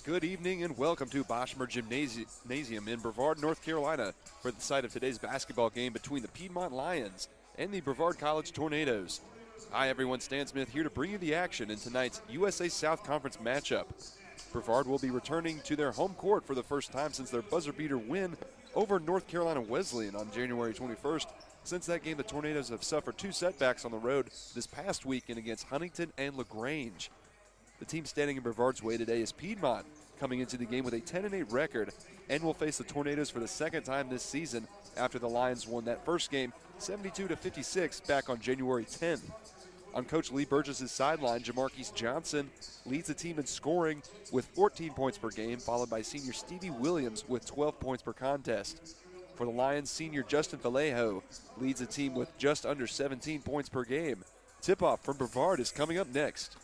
Good evening and welcome to Boschmer Gymnasium in Brevard, North Carolina for the site of today's basketball game between the Piedmont Lions and the Brevard College Tornadoes. Hi everyone, Stan Smith here to bring you the action in tonight's USA South Conference matchup. Brevard will be returning to their home court for the first time since their buzzer beater win over North Carolina Wesleyan on January 21st. Since that game, the Tornadoes have suffered two setbacks on the road this past weekend against Huntington and LaGrange. The team standing in Brevard's way today is Piedmont, coming into the game with a 10-8 record, and will face the Tornadoes for the second time this season after the Lions won that first game 72-56 back on January 10th. On Coach Lee Burgess' sideline, Jamarquise Johnson leads the team in scoring with 14 points per game, followed by senior Stevie Williams with 12 points per contest. For the Lions, senior Justin Vallejo leads the team with just under 17 points per game. Tip-off from Brevard is coming up next.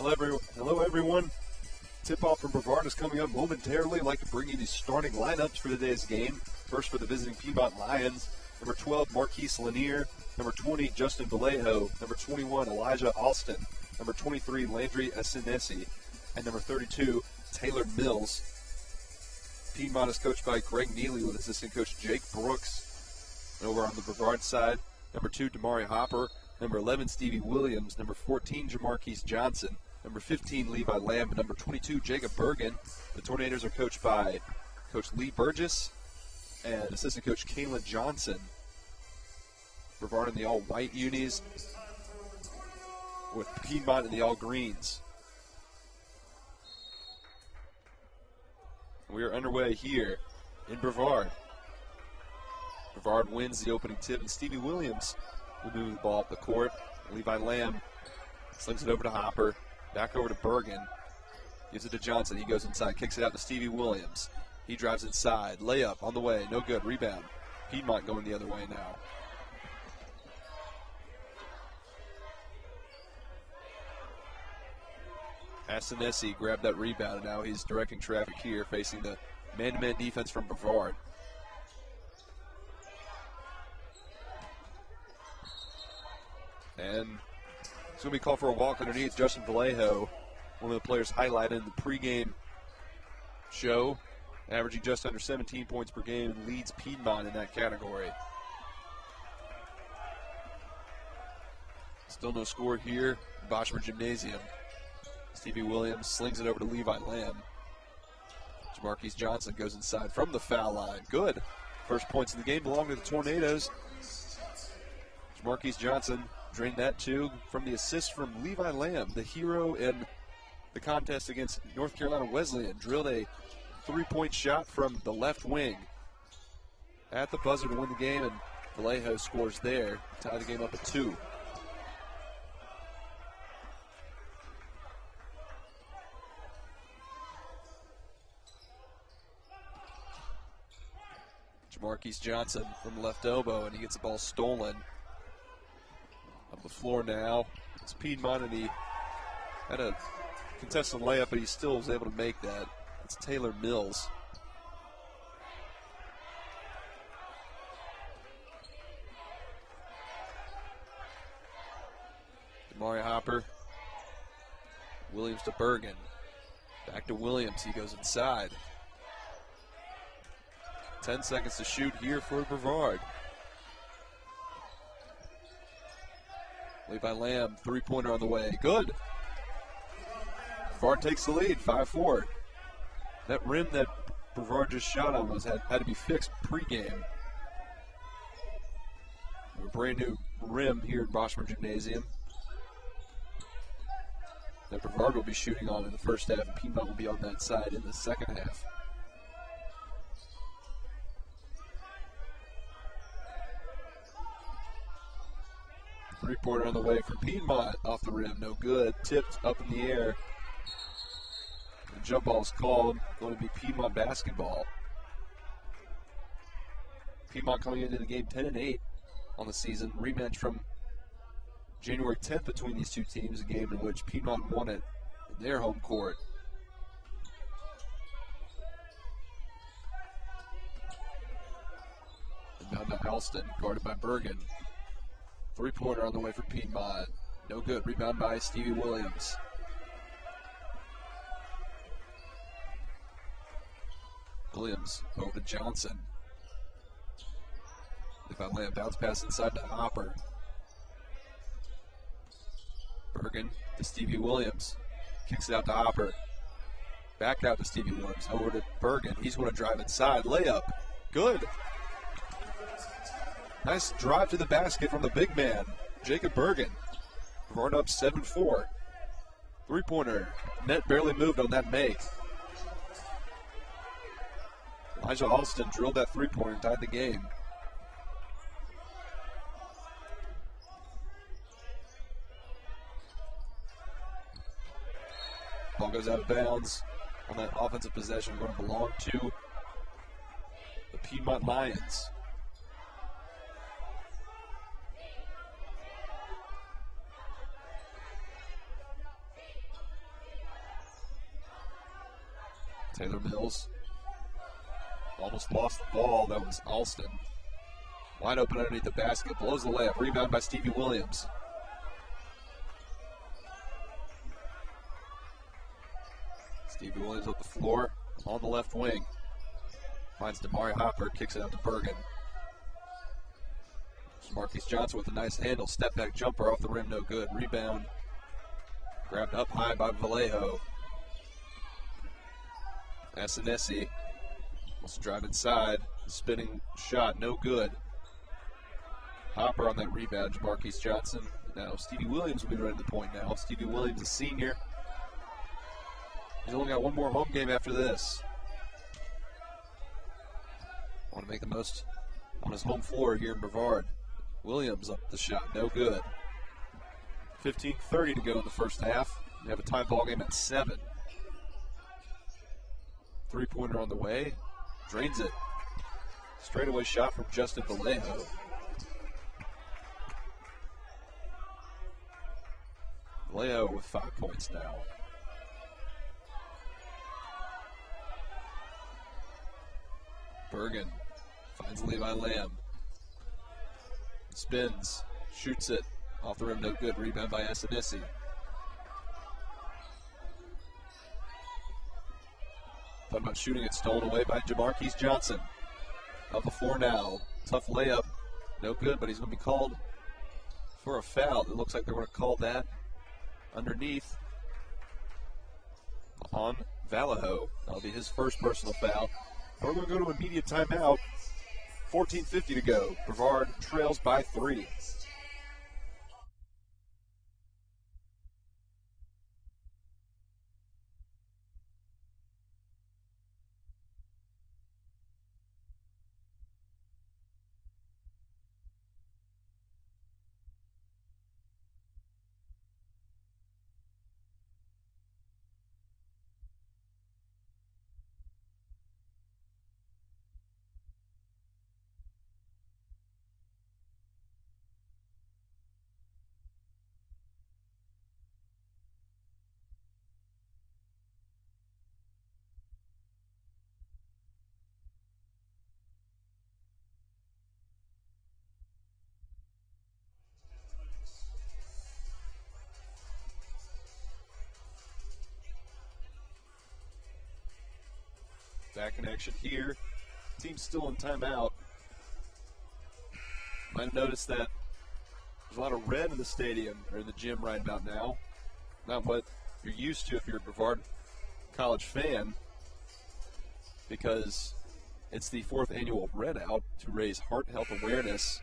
Hello, everyone. Tip-off from Brevard is coming up momentarily. I'd like to bring you the starting lineups for today's game. First for the visiting Piedmont Lions, number 12, Marquise Lanier. Number 20, Justin Vallejo. Number 21, Elijah Alston. Number 23, Landry Asinesi. And number 32, Taylor Mills. Piedmont is coached by Greg Neely with assistant coach Jake Brooks. And over on the Brevard side, number 2, Damari Hopper. Number 11, Stevie Williams. Number 14, Jamarquise Johnson. Number 15, Levi Lamb. And number 22, Jacob Bergen. The Tornadoes are coached by Coach Lee Burgess and assistant coach Kayla Johnson. Brevard in the all-white unis with Piedmont in the all-greens. We are underway here in Brevard. Brevard wins the opening tip, and Stevie Williams will move the ball up the court. Levi Lamb slings it over to Hopper. Back over to Bergen. Gives it to Johnson. He goes inside, kicks it out to Stevie Williams. He drives inside. Layup on the way. No good. Rebound. Piedmont going the other way now. Asinesi grabbed that rebound, and now he's directing traffic here, facing the man-to-man defense from Brevard. And it's going to be called for a walk underneath. Justin Vallejo, one of the players highlighted in the pregame show, averaging just under 17 points per game, and leads Piedmont in that category. Still no score here in Boschmer Gymnasium. Stevie Williams slings it over to Levi Lamb. Jamarquise Johnson goes inside from the foul line. Good. First points in the game belong to the Tornadoes. Jamarquise Johnson drained that too from the assist from Levi Lamb, the hero in the contest against North Carolina Wesleyan. Drilled a three-point shot from the left wing at the buzzer to win the game, and Vallejo scores there, tie the game up at 2. Jamarquise Johnson from the left elbow, and he gets the ball stolen. Up the floor now. It's Piedmont, and he had a contested layup, but he still was able to make that. It's Taylor Mills. Damari Hopper. Williams to Bergen. Back to Williams. He goes inside. 10 seconds to shoot here for Brevard. Levi Lamb, three-pointer on the way. Good. Brevard takes the lead, 5-4. That rim that Brevard just shot on had to be fixed pregame. A brand new rim here at Boschmer Gymnasium that Brevard will be shooting on in the first half, and Piedmont will be on that side in the second half. Three-pointer on the way for Piedmont, off the rim, no good. Tipped up in the air. The jump ball is called, going to be Piedmont basketball. Piedmont coming into the game 10-8 on the season. Rematch from January 10th between these two teams, a game in which Piedmont won it in their home court. And now to Alston, guarded by Bergen. Three-pointer on the way for Piedmont. No good. Rebound by Stevie Williams. Williams over to Johnson. Levi Lamb bounce pass inside to Hopper. Bergen to Stevie Williams. Kicks it out to Hopper. Back out to Stevie Williams. Over to Bergen. He's going to drive inside. Layup. Good. Nice drive to the basket from the big man, Jacob Bergen. Brevard up 7-4. Three-pointer. Net barely moved on that make. Elijah Alston drilled that three-pointer and tied the game. Ball goes out of bounds on that offensive possession. Going to belong to the Piedmont Lions. Taylor Mills almost lost the ball. That was Alston. Wide open underneath the basket. Blows the layup. Rebound by Stevie Williams. Stevie Williams up the floor on the left wing. Finds Damari Hopper. Kicks it out to Bergen. Marquise Johnson with a nice handle. Step back jumper off the rim. No good. Rebound. Grabbed up high by Vallejo. Asanesi wants to drive inside. Spinning shot. No good. Hopper on that rebound. Marquise Johnson. Now Stevie Williams will be running the point now. Stevie Williams, a senior. He's only got one more home game after this. Want to make the most on his home floor here in Brevard. Williams up the shot, no good. 15:30 to go in the first half. We have a tie ball game at 7. Three-pointer on the way. Drains it. Straightaway shot from Justin Vallejo. Vallejo with 5 points now. Bergen finds Levi Lamb. Spins, shoots it, off the rim, no good. Rebound by Asanesi. Thought about shooting it, stolen away by Jamarquise Johnson. Up the floor now. Tough layup, no good, but he's going to be called for a foul. It looks like they're going to call that underneath on Vallejo. That'll be his first personal foul. We're going to go to immediate timeout. 14:50 to go. Brevard trails by 3. Back in action here. Team's still in timeout. Might have noticed that there's a lot of red in the stadium, or in the gym right about now. Not what you're used to if you're a Brevard College fan, because it's the 4th annual Red Out to raise heart health awareness.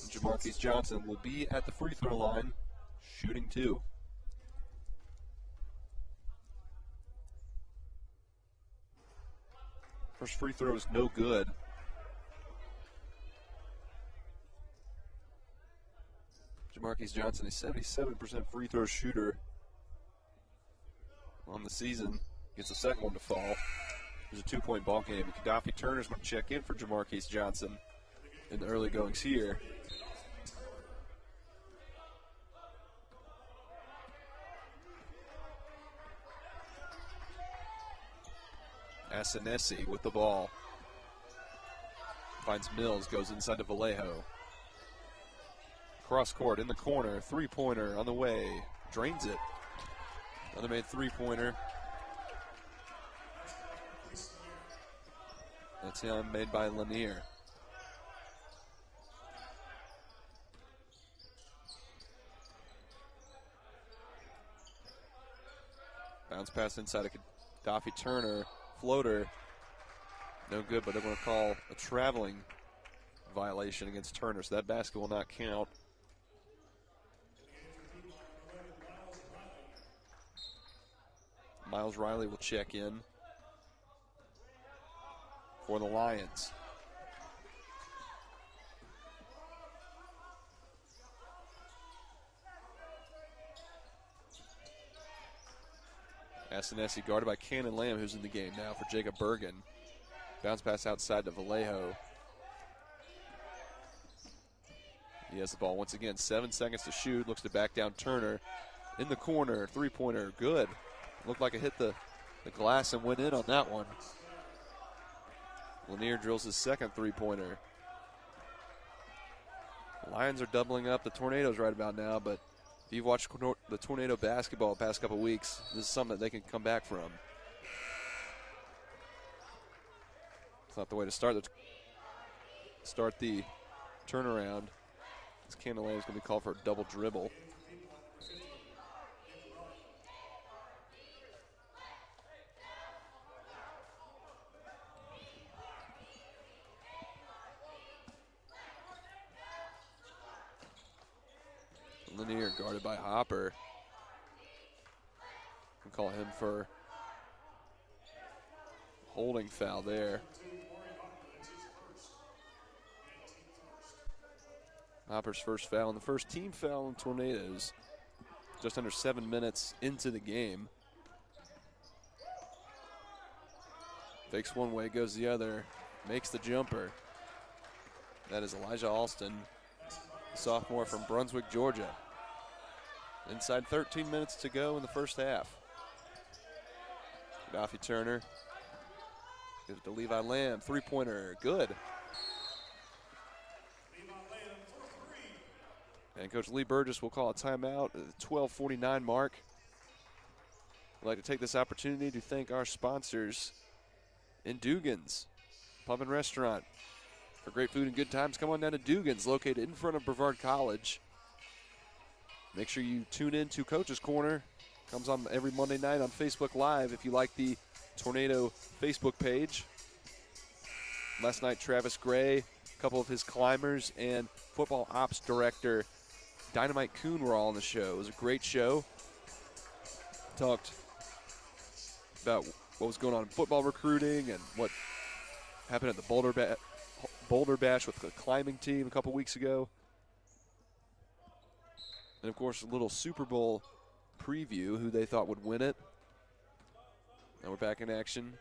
Jamarquise Johnson will be at the free throw line, shooting 2. First free throw is no good. Jamarquise Johnson, a 77% free throw shooter on the season. Gets the second one to fall. There's a 2-point ball game. Gaddafi Turner's going to check in for Jamarquise Johnson in the early goings here. Asanesi with the ball. Finds Mills, goes inside to Vallejo. Cross court in the corner, 3-pointer on the way. Drains it. Another made 3-pointer. That's him, made by Lanier. Bounce pass inside of Gaddafi Turner. Floater, no good, but they're going to call a traveling violation against Turner, so that basket will not count. Miles Riley will check in for the Lions. Asanesi guarded by Cannon Lamb, who's in the game now for Jacob Bergen. Bounce pass outside to Vallejo. He has the ball once again. 7 seconds to shoot. Looks to back down Turner. In the corner, three-pointer, good. Looked like it hit the glass and went in on that one. Lanier drills his second three-pointer. Lions are doubling up the Tornadoes right about now, but if you've watched the Tornado basketball the past couple weeks, this is something that they can come back from. It's not the way to start the turnaround. This Candelara is going to be called for a double dribble. Lanier guarded by Hopper. We'll call him for holding foul there. Hopper's first foul and the first team foul on Tornadoes. Just under 7 minutes into the game. Fakes one way, goes the other, makes the jumper. That is Elijah Alston, sophomore from Brunswick, Georgia. Inside 13 minutes to go in the first half. Gaddafi Turner gives it to Levi Lamb, three-pointer, good. And Coach Lee Burgess will call a timeout at the 12:49 mark. I'd like to take this opportunity to thank our sponsors in Dugan's Pub and Restaurant. For great food and good times, come on down to Dugan's, located in front of Brevard College. Make sure you tune in to Coach's Corner. Comes on every Monday night on Facebook Live if you like the Tornado Facebook page. Last night, Travis Gray, a couple of his climbers, and football ops director Dynamite Kuhn were all on the show. It was a great show. Talked about what was going on in football recruiting and what happened at the Boulder Bash with the climbing team a couple weeks ago. And, of course, a little Super Bowl preview, who they thought would win it. Now we're back in action.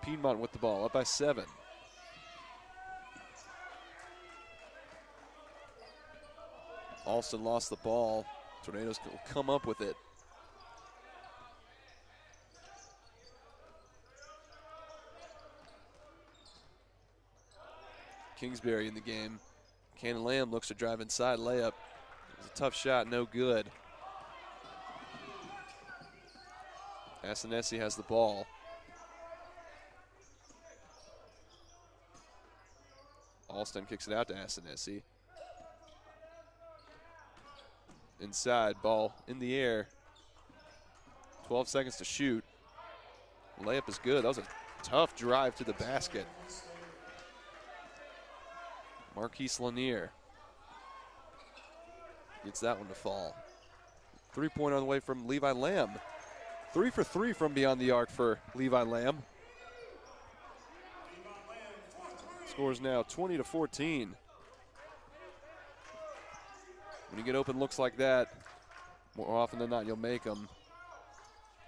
Piedmont with the ball, up by 7. Alston lost the ball. Tornadoes will come up with it. Kingsbury in the game. Cannon Lamb looks to drive inside, layup. It was a tough shot, no good. Asanesi has the ball. Alston kicks it out to Asanesi. Inside, ball in the air. 12 seconds to shoot. Layup is good. That was a tough drive to the basket. Marquise Lanier gets that one to fall. 3-pointer on the way from Levi Lamb. 3 for 3 from beyond the arc for Levi Lamb. Scores now 20-14. When you get open looks like that, more often than not, you'll make them.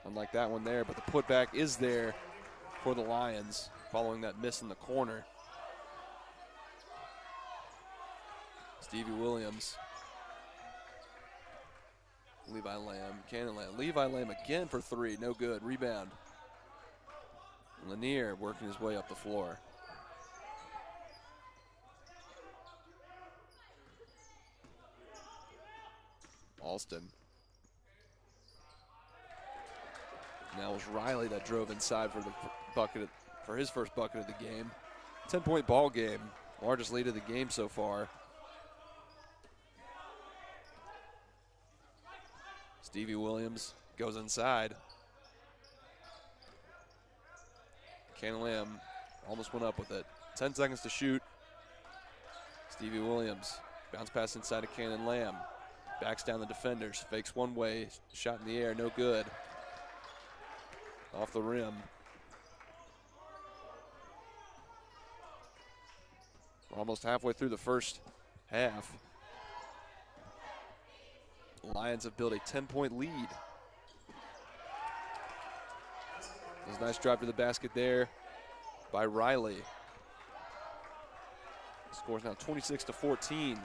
Unlike that one there, but the putback is there for the Lions following that miss in the corner. Stevie Williams. Levi Lamb, Cannon Lamb. Levi Lamb again for 3, no good. Rebound. Lanier working his way up the floor. Alston. Now it was Riley that drove inside for the bucket for his first bucket of the game. 10-point ball game, largest lead of the game so far. Stevie Williams goes inside. Cannon Lamb almost went up with it. 10 seconds to shoot. Stevie Williams bounce pass inside to Cannon Lamb. Backs down the defenders, fakes one way, shot in the air, no good. Off the rim. We're almost halfway through the first half. The Lions have built a 10-point lead. There's a nice drive to the basket there by Riley. Score is now 26-14.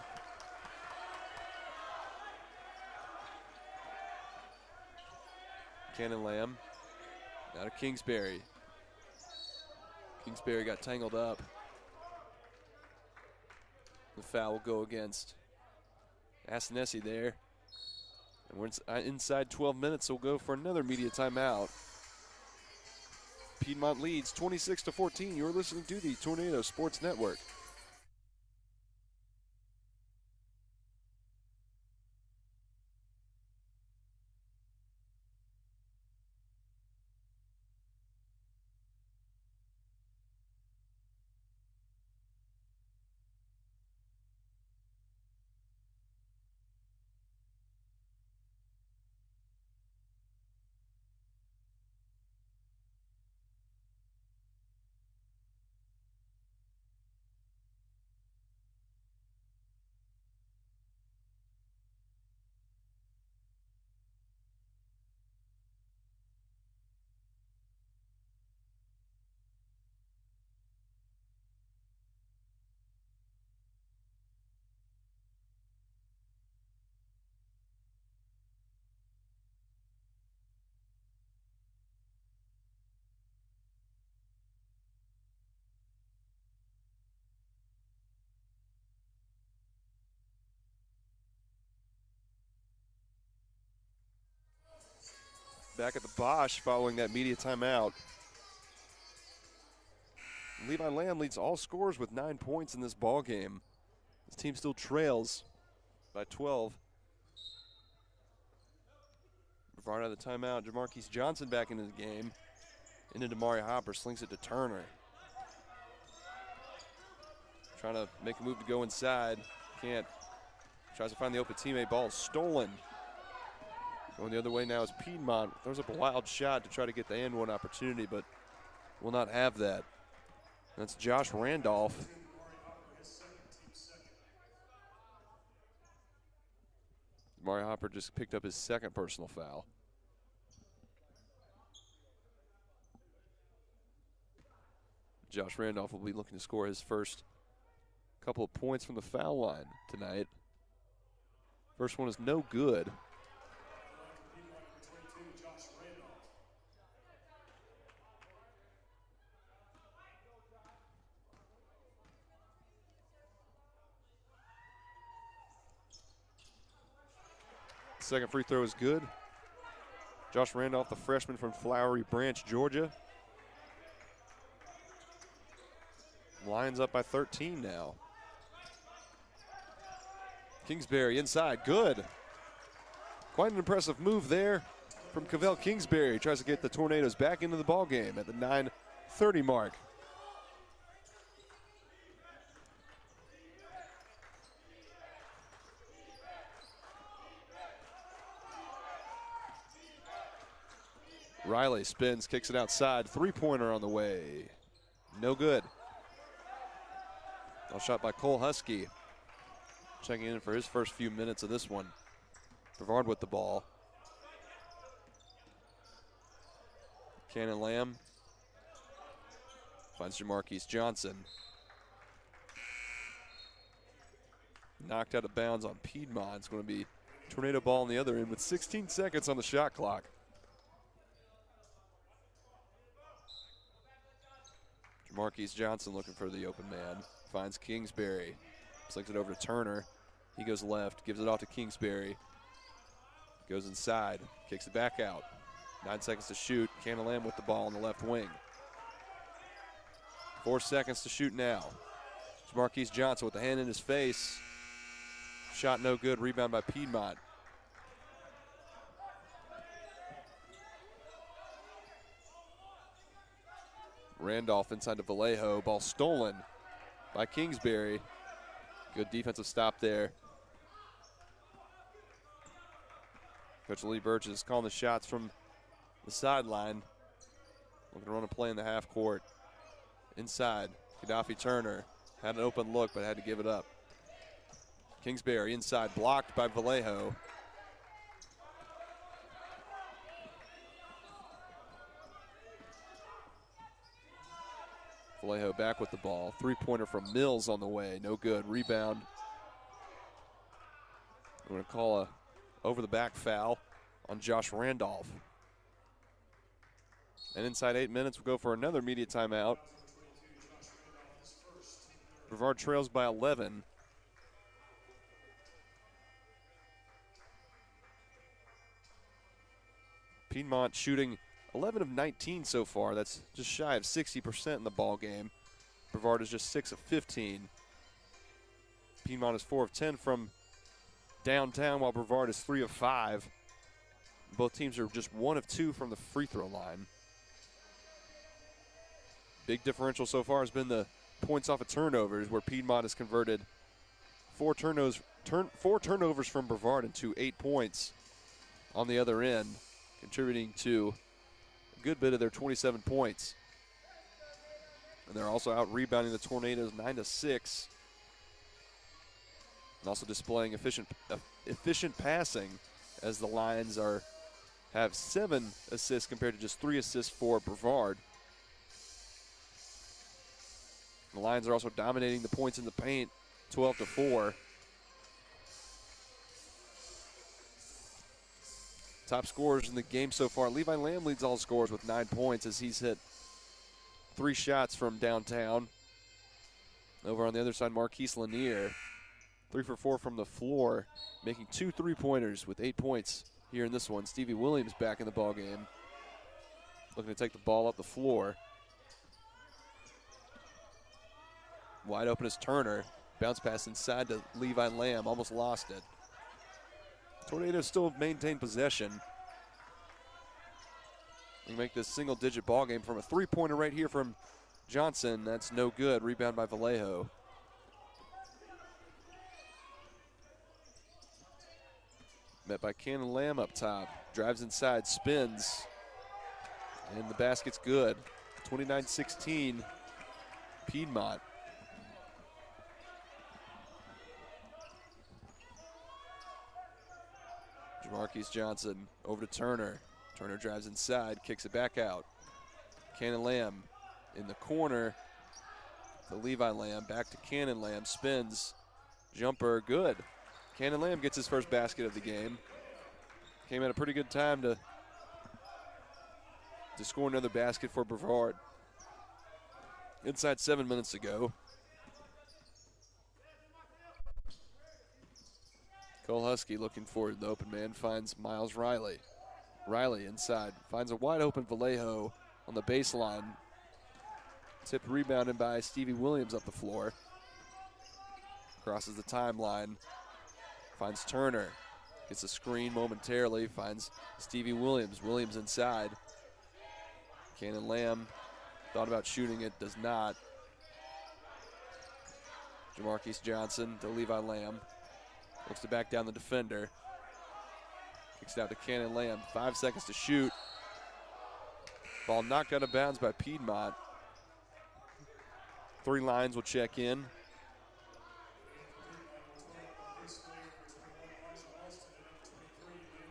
Cannon Lamb out of Kingsbury. Kingsbury got tangled up. The foul will go against Asanesi there. And we're inside 12 minutes, so we'll go for another media timeout. Piedmont leads 26-14. You're listening to the Tornado Sports Network. Back at the Bosch following that media timeout. Levi Lamb leads all scorers with 9 points in this ball game. His team still trails by 12. Brevard out of the timeout. Jamarquise Johnson back into the game. Into Damari Hopper, slings it to Turner. Trying to make a move to go inside. Can't. Tries to find the open teammate. Ball is stolen. Going the other way now is Piedmont. Throws up a wild shot to try to get the and one opportunity, but will not have that. That's Josh Randolph. Damari Hopper just picked up his second personal foul. Josh Randolph will be looking to score his first couple of points from the foul line tonight. First one is no good. Second free throw is good. Josh Randolph, the freshman from Flowery Branch, Georgia. Lions up by 13 now. Kingsbury inside, good. Quite an impressive move there from Cavell Kingsbury. Tries to get the Tornadoes back into the ball game at the 9:30 mark. Riley spins, kicks it outside. Three-pointer on the way. No good. All shot by Cole Husky. Checking in for his first few minutes of this one. Brevard with the ball. Cannon Lamb finds Jamarquise Johnson. Knocked out of bounds on Piedmont. It's going to be Tornado ball on the other end with 16 seconds on the shot clock. Jamarquise Johnson looking for the open man. Finds Kingsbury. Slings it over to Turner. He goes left, gives it off to Kingsbury. Goes inside, kicks it back out. 9 seconds to shoot. Cannon Lamb with the ball on the left wing. 4 seconds to shoot now. Jamarquise Johnson with the hand in his face. Shot no good, rebound by Piedmont. Randolph inside to Vallejo. Ball stolen by Kingsbury. Good defensive stop there. Coach Lee Birch is calling the shots from the sideline. Looking to run a play in the half court. Inside, Gaddafi Turner had an open look but had to give it up. Kingsbury inside, blocked by Vallejo. Vallejo back with the ball. Three-pointer from Mills on the way. No good. Rebound. We're going to call a over-the-back foul on Josh Randolph. And inside 8 minutes, we'll go for another media timeout. Brevard trails by 11. Piedmont shooting 11 of 19 so far. That's just shy of 60% in the ball game. Brevard is just 6 of 15. Piedmont is 4 of 10 from downtown, while Brevard is 3 of 5. Both teams are just 1 of 2 from the free throw line. Big differential so far has been the points off of turnovers, where Piedmont has converted four turnovers from Brevard into 8 points on the other end, contributing to a good bit of their 27 points. And they're also out rebounding the Tornadoes 9-6. And also displaying efficient passing, as the Lions have 7 assists compared to just 3 assists for Brevard. The Lions are also dominating the points in the paint, 12-4. Top scorers in the game so far. Levi Lamb leads all scorers with 9 points, as he's hit 3 shots from downtown. Over on the other side, Marquise Lanier, 3 for 4 from the floor, making 2 3-pointers with 8 points here in this one. Stevie Williams back in the ball game, looking to take the ball up the floor. Wide open is Turner. Bounce pass inside to Levi Lamb. Almost lost it. Tornadoes still maintain possession. We make this single-digit ball game from a three-pointer right here from Johnson. That's no good. Rebound by Vallejo. Met by Cannon Lamb up top. Drives inside, spins, and the basket's good. 29-16, Piedmont. Jamarquise Johnson over to Turner. Turner drives inside, kicks it back out. Cannon Lamb in the corner to Levi Lamb. Back to Cannon Lamb, spins, jumper, good. Cannon Lamb gets his first basket of the game. Came at a pretty good time to score another basket for Brevard. Inside 7 minutes to go. Cole Husky looking for the open man, finds Miles Riley. Riley inside, finds a wide open Vallejo on the baseline. Tipped rebounded by Stevie Williams up the floor. Crosses the timeline, finds Turner. Gets a screen momentarily, finds Stevie Williams. Williams inside. Cannon Lamb thought about shooting it, does not. Jamarquise Johnson to Levi Lamb. Looks to back down the defender. Kicks it out to Cannon Lamb. 5 seconds to shoot. Ball knocked out of bounds by Piedmont. 3 lines will check in.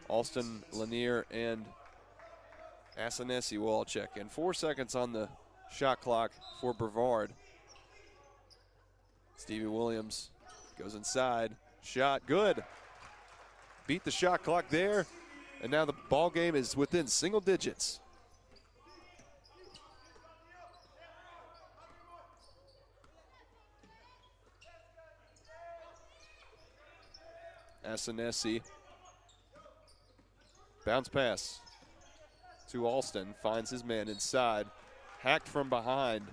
Alston, Lanier, and Asanesi will all check in. 4 seconds on the shot clock for Brevard. Stevie Williams goes inside. Shot, good. Beat the shot clock there, and now the ball game is within single digits. Asanesi. Bounce pass to Alston, finds his man inside. Hacked from behind.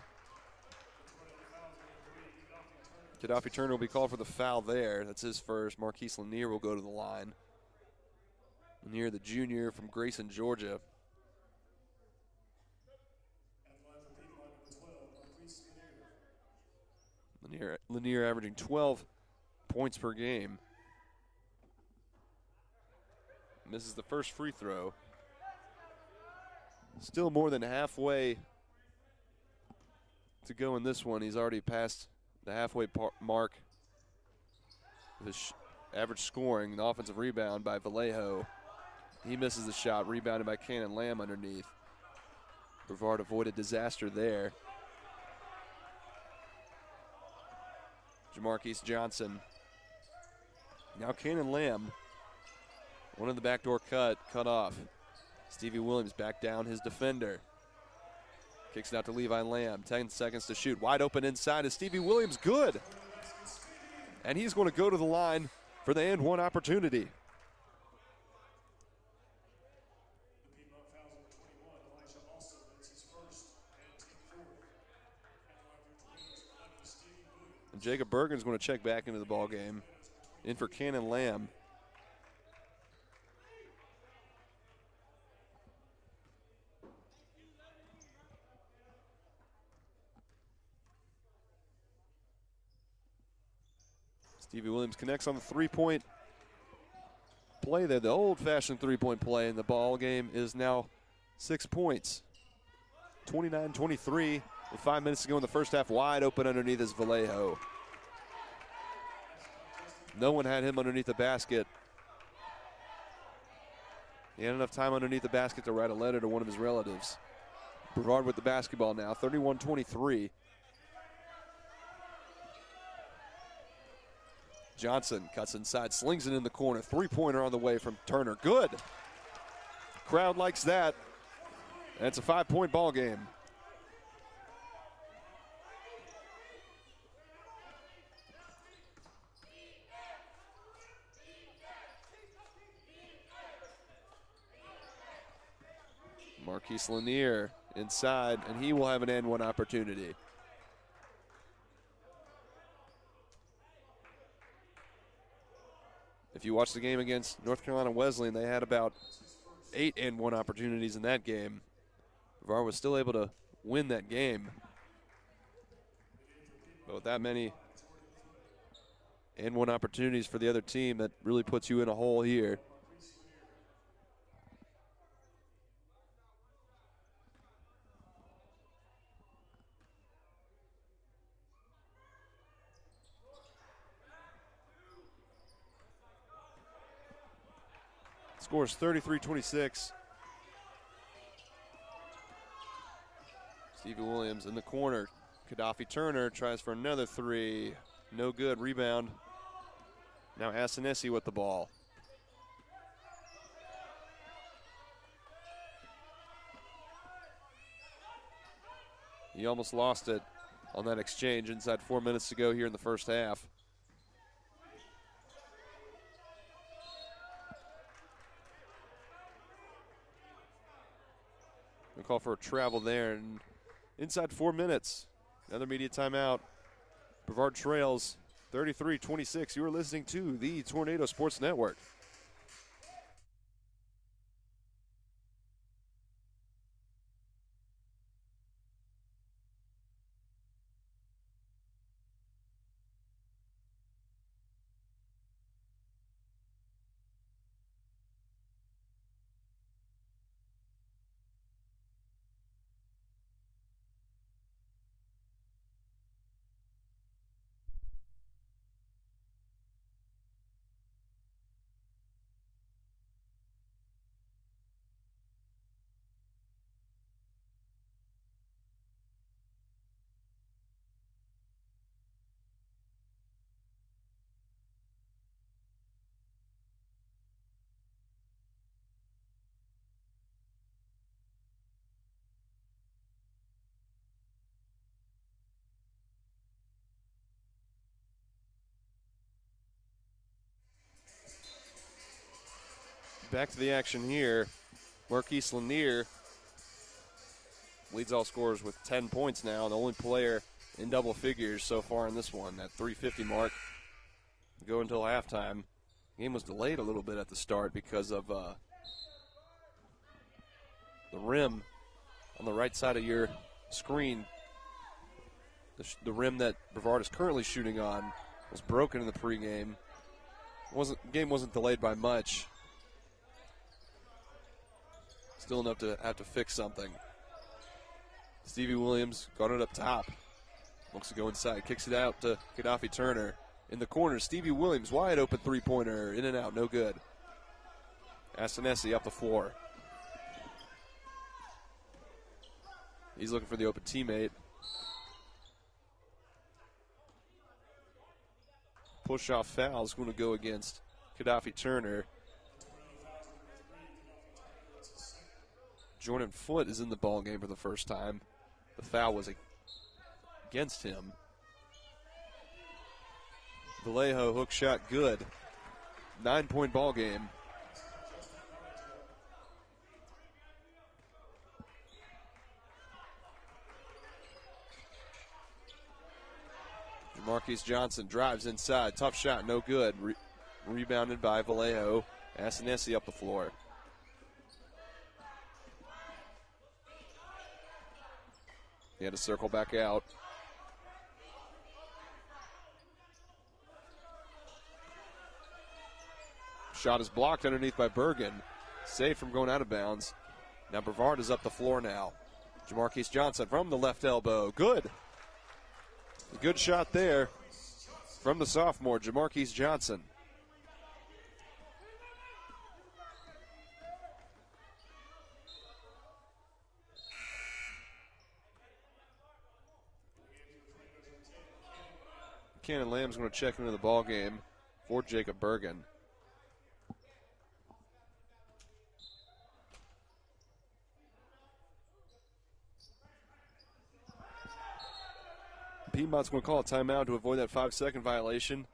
Gaddafi Turner will be called for the foul there. That's his first. Marquise Lanier will go to the line. Lanier, the junior from Grayson, Georgia. Lanier averaging 12 points per game. Misses the first free throw. Still more than halfway to go in this one. He's already passed the halfway mark. His average scoring, the offensive rebound by Vallejo. He misses the shot, rebounded by Cannon Lamb underneath. Brevard avoided disaster there. Jamarquise Johnson. Now Cannon Lamb. One in the backdoor cut off. Stevie Williams back down his defender. Kicks it out to Levi Lamb. 10 seconds to shoot. Wide open inside is Stevie Williams. Good. And he's going to go to the line for the and one opportunity. And Jacob Bergen's going to check back into the ball game. In for Cannon Lamb. Stevie Williams connects on the three-point play there, the old-fashioned three-point play, and the ball game is now 6 points. 29-23 with 5 minutes to go in the first half. Wide open underneath is Vallejo. No one had him underneath the basket. He had enough time underneath the basket to write a letter to one of his relatives. Brevard with the basketball now, 31-23. Johnson cuts inside, slings it in the corner. Three-pointer on the way from Turner. Good. Crowd likes that. And it's a 5-point ball game. Marquise Lanier inside, and he will have an and one opportunity. If you watch the game against North Carolina Wesleyan, they had about 8 and one opportunities in that game. Brevard was still able to win that game. But with that many and one opportunities for the other team, that really puts you in a hole here. Scores 33-26. Stevie Williams in the corner. Gaddafi Turner tries for another three. No good. Rebound. Now Asanesi with the ball. He almost lost it on that exchange inside 4 minutes to go here in the first half. We call for a travel there, and inside 4 minutes, another media timeout. Brevard trails 33-26. You are listening to the Tornado Sports Network. Back to the action here. Marquise Lanier leads all scorers with 10 points now, the only player in double figures so far in this one, that 350 mark. Go until halftime. The game was delayed a little bit at the start because of the rim on the right side of your screen. The rim that Brevard is currently shooting on was broken in the pregame. Game wasn't delayed by much. Still enough to have to fix something. Stevie Williams got it up top. Looks to go inside. Kicks it out to Gaddafi Turner. In the corner, Stevie Williams, wide open three-pointer. In and out, no good. Asanesi up the floor. He's looking for the open teammate. Push-off foul is going to go against Gaddafi Turner. Jordan Foote is in the ball game for the first time. The foul was against him. Vallejo hook shot good. 9-point ball game. Marquise Johnson drives inside. Tough shot, no good. Rebounded by Vallejo. Asanesi up the floor. He had to circle back out. Shot is blocked underneath by Bergen. Saved from going out of bounds. Now Brevard is up the floor now. Jamarquise Johnson from the left elbow. Good. A good shot there from the sophomore, Jamarquise Johnson. Cannon Lamb's going to check into the ball game for Jacob Bergen. Piedmont's going to call a timeout to avoid that 5-second violation.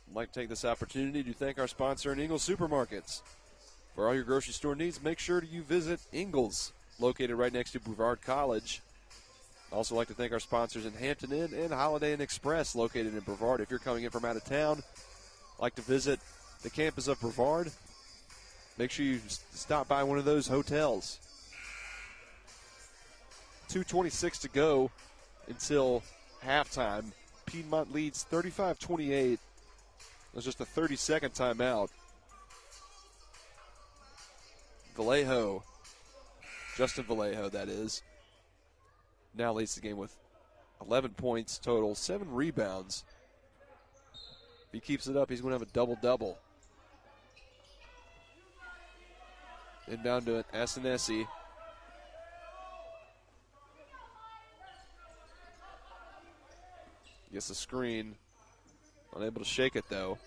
I'd like to take this opportunity to thank our sponsor in Ingles Supermarkets. For all your grocery store needs, make sure you visit Ingles, located right next to Brevard College. Also like to thank our sponsors in Hampton Inn and Holiday Inn Express, located in Brevard. If you're coming in from out of town, like to visit the campus of Brevard, make sure you stop by one of those hotels. 2:26 to go until halftime. Piedmont leads 35-28. There's just a 30-second timeout. Vallejo, Justin Vallejo, that is, now leads the game with 11 points total, 7 rebounds. If he keeps it up, he's going to have a double-double. Inbound to Asanesi. Gets the screen. Unable to shake it, though.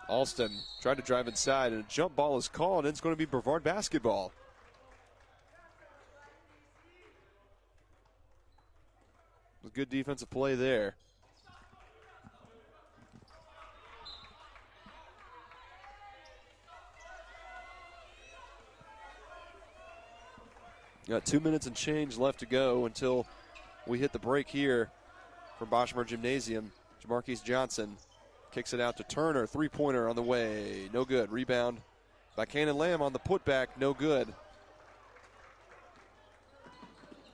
Alston tried to drive inside, and a jump ball is called, and it's going to be Brevard basketball. A good defensive play there. Got 2 minutes and change left to go until we hit the break here for Boschmer Gymnasium. Jamarquise Johnson kicks it out to Turner. Three-pointer on the way. No good. Rebound by Cannon Lamb on the putback. No good.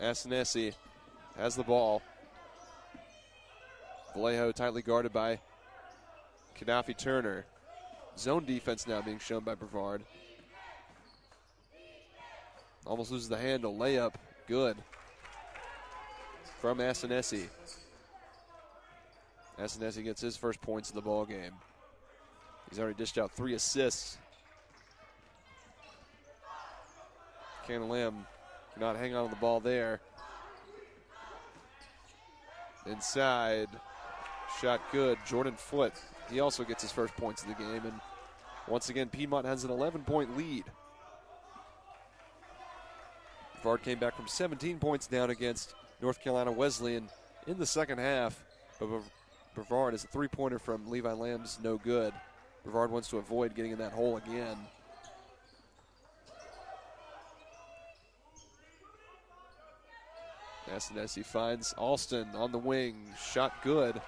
Asanesi has the ball. Vallejo tightly guarded by Gaddafi Turner. Zone defense now being shown by Brevard. Almost loses the handle. Layup. Good. From Asanesi. Asanesi gets his first points in the ball game. He's already dished out 3 assists. Cannon Lamb cannot hang on to the ball there. Inside. Shot good. Jordan Foote. He also gets his first points of the game. And once again, Piedmont has an 11-point lead. Brevard came back from 17 points down against North Carolina Wesleyan in the second half. But Brevard is a three-pointer from Levi Lamb's no good. Brevard wants to avoid getting in that hole again. Asanesi finds Alston on the wing. Shot good.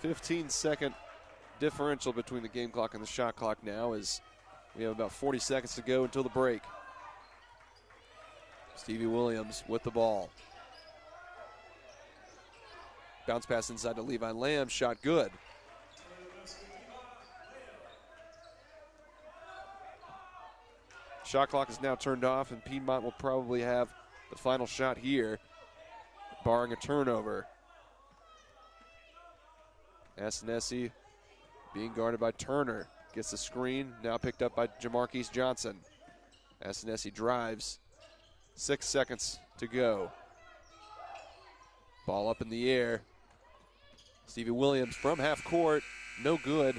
15-second differential between the game clock and the shot clock now as we have about 40 seconds to go until the break. Stevie Williams with the ball. Bounce pass inside to Levi Lamb. Shot good. Shot clock is now turned off, and Piedmont will probably have the final shot here, barring a turnover. Asanesi being guarded by Turner. Gets the screen, now picked up by Jamarquise Johnson. Asanesi drives. 6 seconds to go. Ball up in the air. Stevie Williams from half court, no good.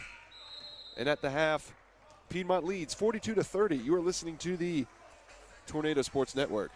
And at the half, Piedmont leads 42-30. You are listening to the Tornado Sports Network.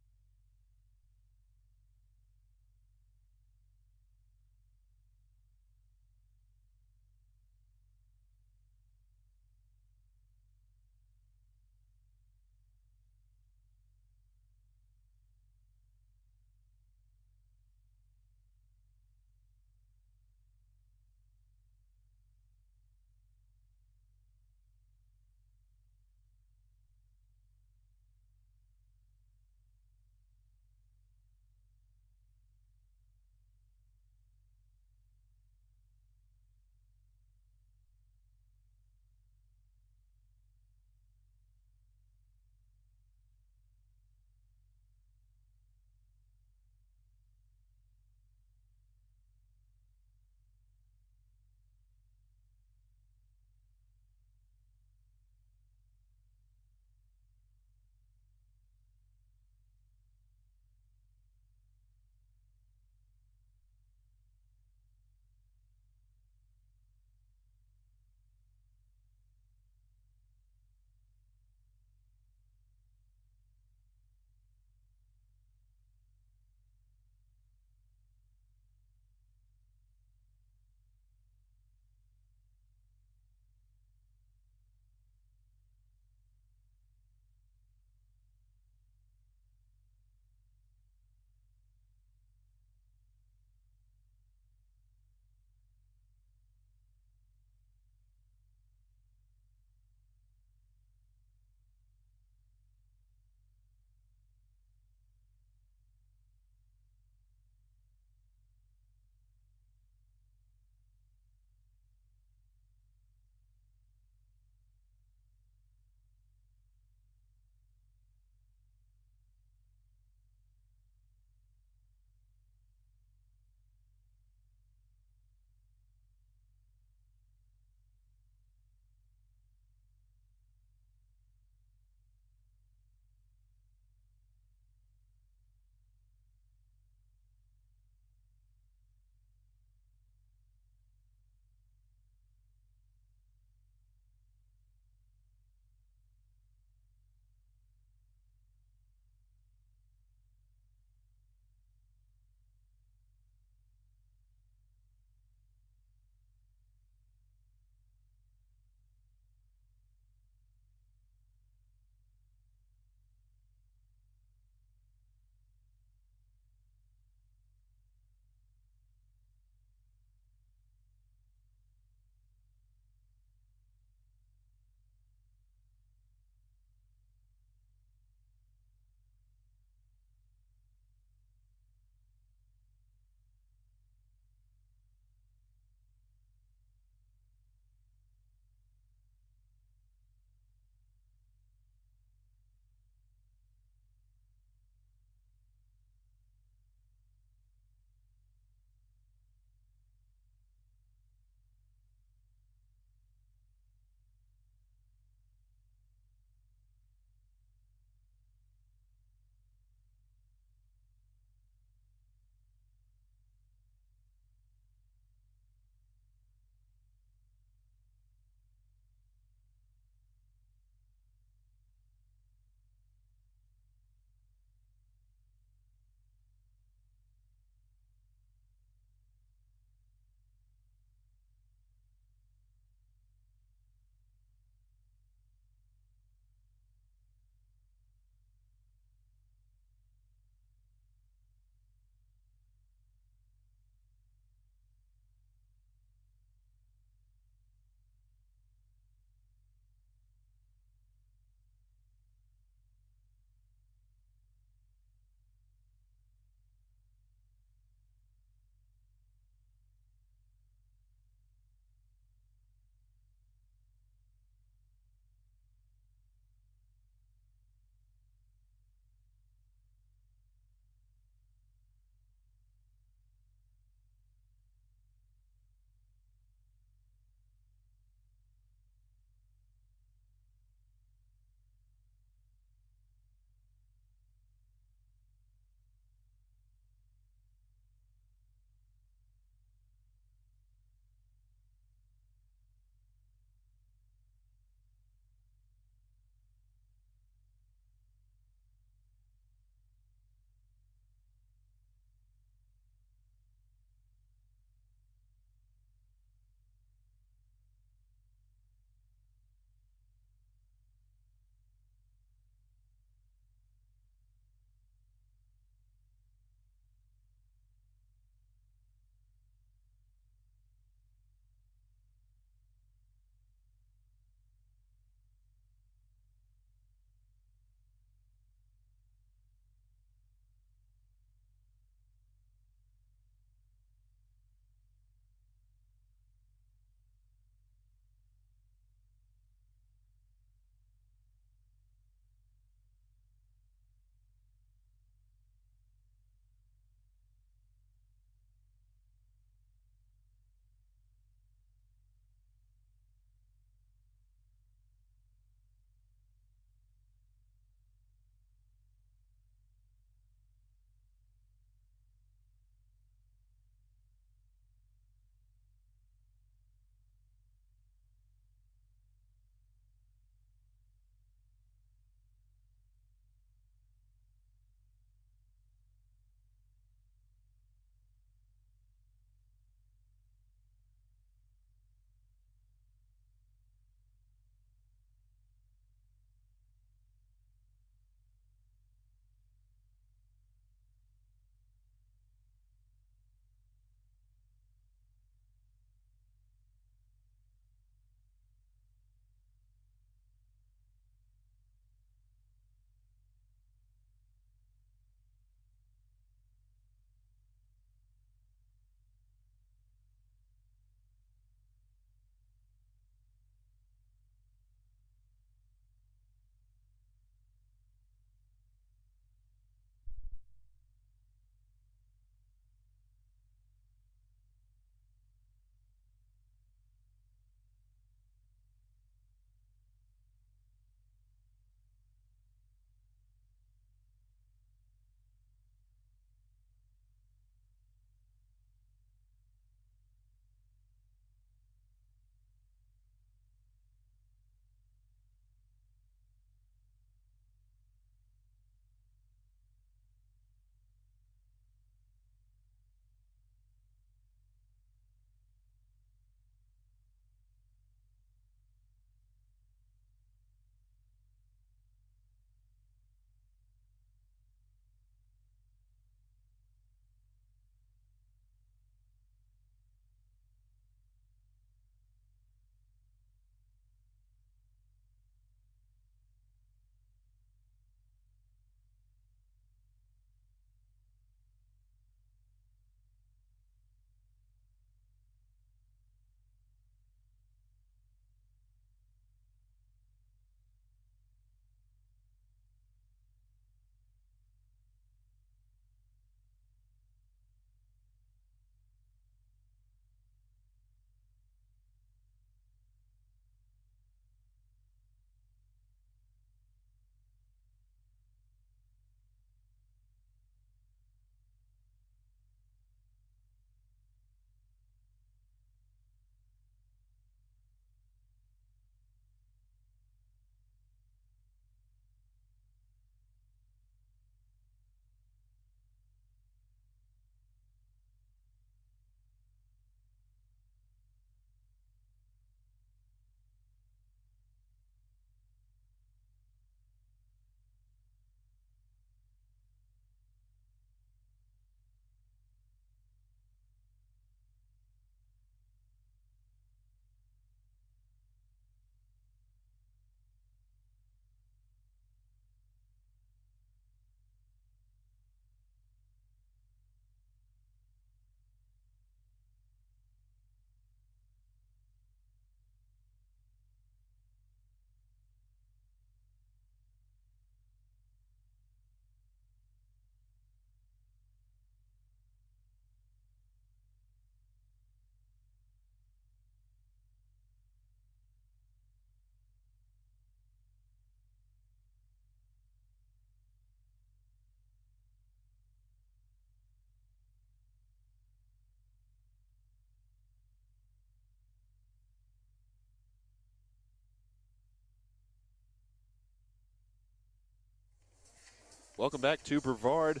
Welcome back to Brevard.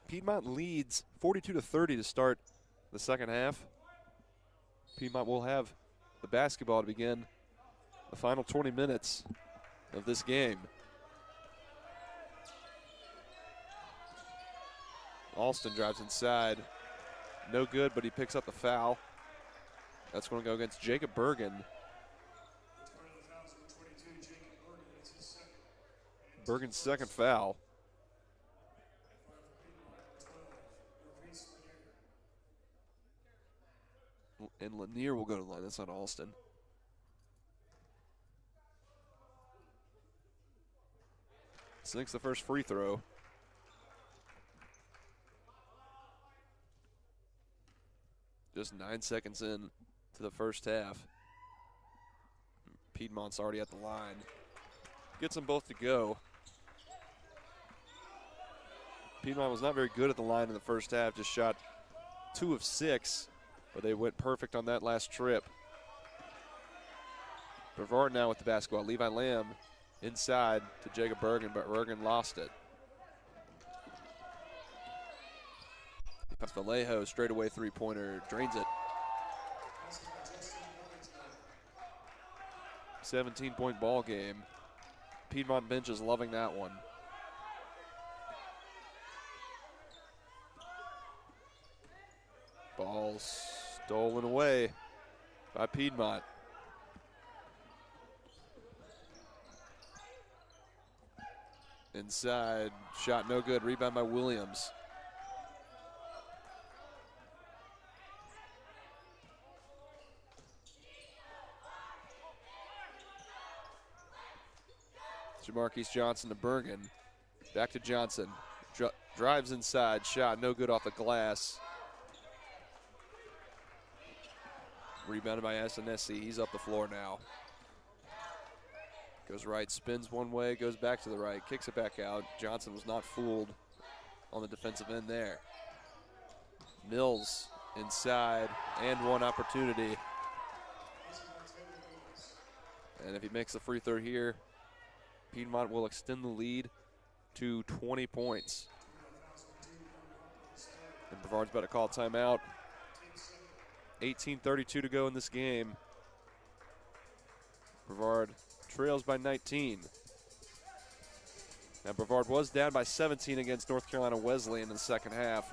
Piedmont leads 42-30 to start the second half. Piedmont will have the basketball to begin the final 20 minutes of this game. Alston drives inside. No good, but he picks up the foul. That's going to go against Jacob Bergen. Bergen's second foul. And Lanier will go to the line. That's not Alston. Sinks the first free throw. Just 9 seconds in to the first half. Piedmont's already at the line. Gets them both to go. Piedmont was not very good at the line in the first half. Just shot 2 of 6. But they went perfect on that last trip. Brevard now with the basketball. Levi Lamb inside to Jacob Bergen, but Bergen lost it. Vallejo straightaway three-pointer, drains it. 17-point ball game. Piedmont bench is loving that one. Ball stolen away by Piedmont. Inside, shot no good, rebound by Williams. Jamarquise Johnson to Bergen. Back to Johnson. Drives inside, shot no good off the glass. Rebounded by SNSC. He's up the floor now. Goes right, spins one way, goes back to the right, kicks it back out. Johnson was not fooled on the defensive end there. Mills inside, and one opportunity. And if he makes the free throw here, Piedmont will extend the lead to 20 points. And Brevard's about to call timeout. 18:32 to go in this game. Brevard trails by 19. Now Brevard was down by 17 against North Carolina Wesleyan in the second half.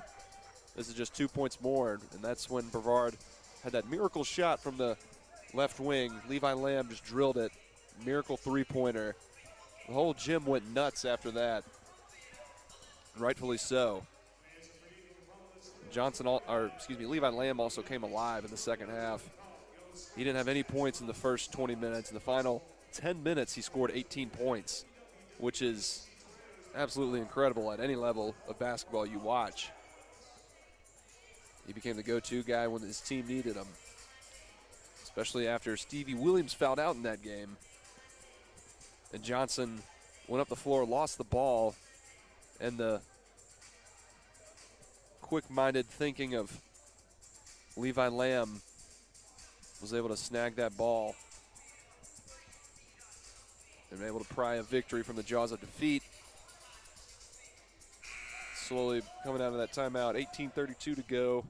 This is just 2 points more, and that's when Brevard had that miracle shot from the left wing. Levi Lamb just drilled it. Miracle three-pointer. The whole gym went nuts after that. Rightfully so. Levi Lamb also came alive in the second half. He didn't have any points in the first 20 minutes. In the final 10 minutes, he scored 18 points, which is absolutely incredible at any level of basketball you watch. He became the go-to guy when his team needed him, especially after Stevie Williams fouled out in that game. And Johnson went up the floor, lost the ball, and the quick-minded thinking of Levi Lamb was able to snag that ball and able to pry a victory from the jaws of defeat. Slowly coming out of that timeout, 18:32 to go.